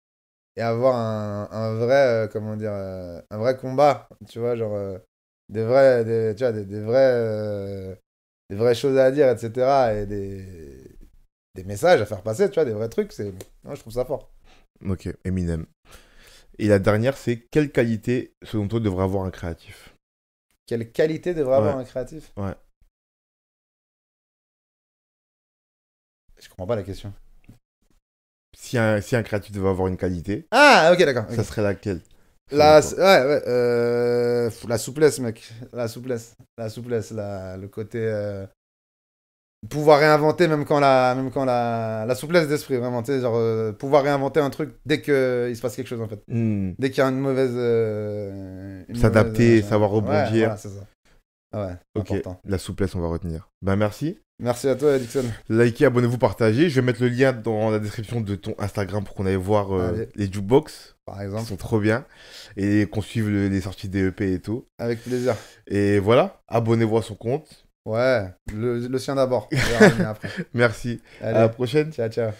et avoir un vrai, comment dire, un vrai combat, tu vois, genre tu vois, des vraies choses à dire, etc. Et des messages à faire passer, tu vois, des vrais trucs. Ouais, je trouve ça fort. Ok, Eminem. Et la dernière, c'est quelle qualité, selon toi, devrait avoir un créatif? Quelle qualité devrait avoir un créatif? Ouais. Je comprends pas la question. Si un créatif devait avoir une qualité, Ah, ok, d'accord. ça Ok. serait laquelle? Selon toi Ouais, la souplesse, mec. La souplesse. Le côté. Pouvoir réinventer la souplesse d'esprit, vraiment, tu sais, genre, pouvoir réinventer un truc dès qu'il se passe quelque chose, en fait. Hmm. Dès qu'il y a une mauvaise. S'adapter, machin. savoir Ouais, rebondir. voilà, c'est ça. Ouais, Ok, important. la souplesse, on va retenir. Ben merci. Merci à toi, Dixon. Likez, abonnez-vous, partagez. Je vais mettre le lien dans la description de ton Instagram pour qu'on aille voir Allez. les jukebox. Par Ils exemple. sont trop bien. Et qu'on suive les sorties des EP et tout. Avec plaisir. Et voilà, abonnez-vous à son compte. Ouais, le sien d'abord. On verra le mien après. Merci. À la Allez, prochaine. ciao, ciao.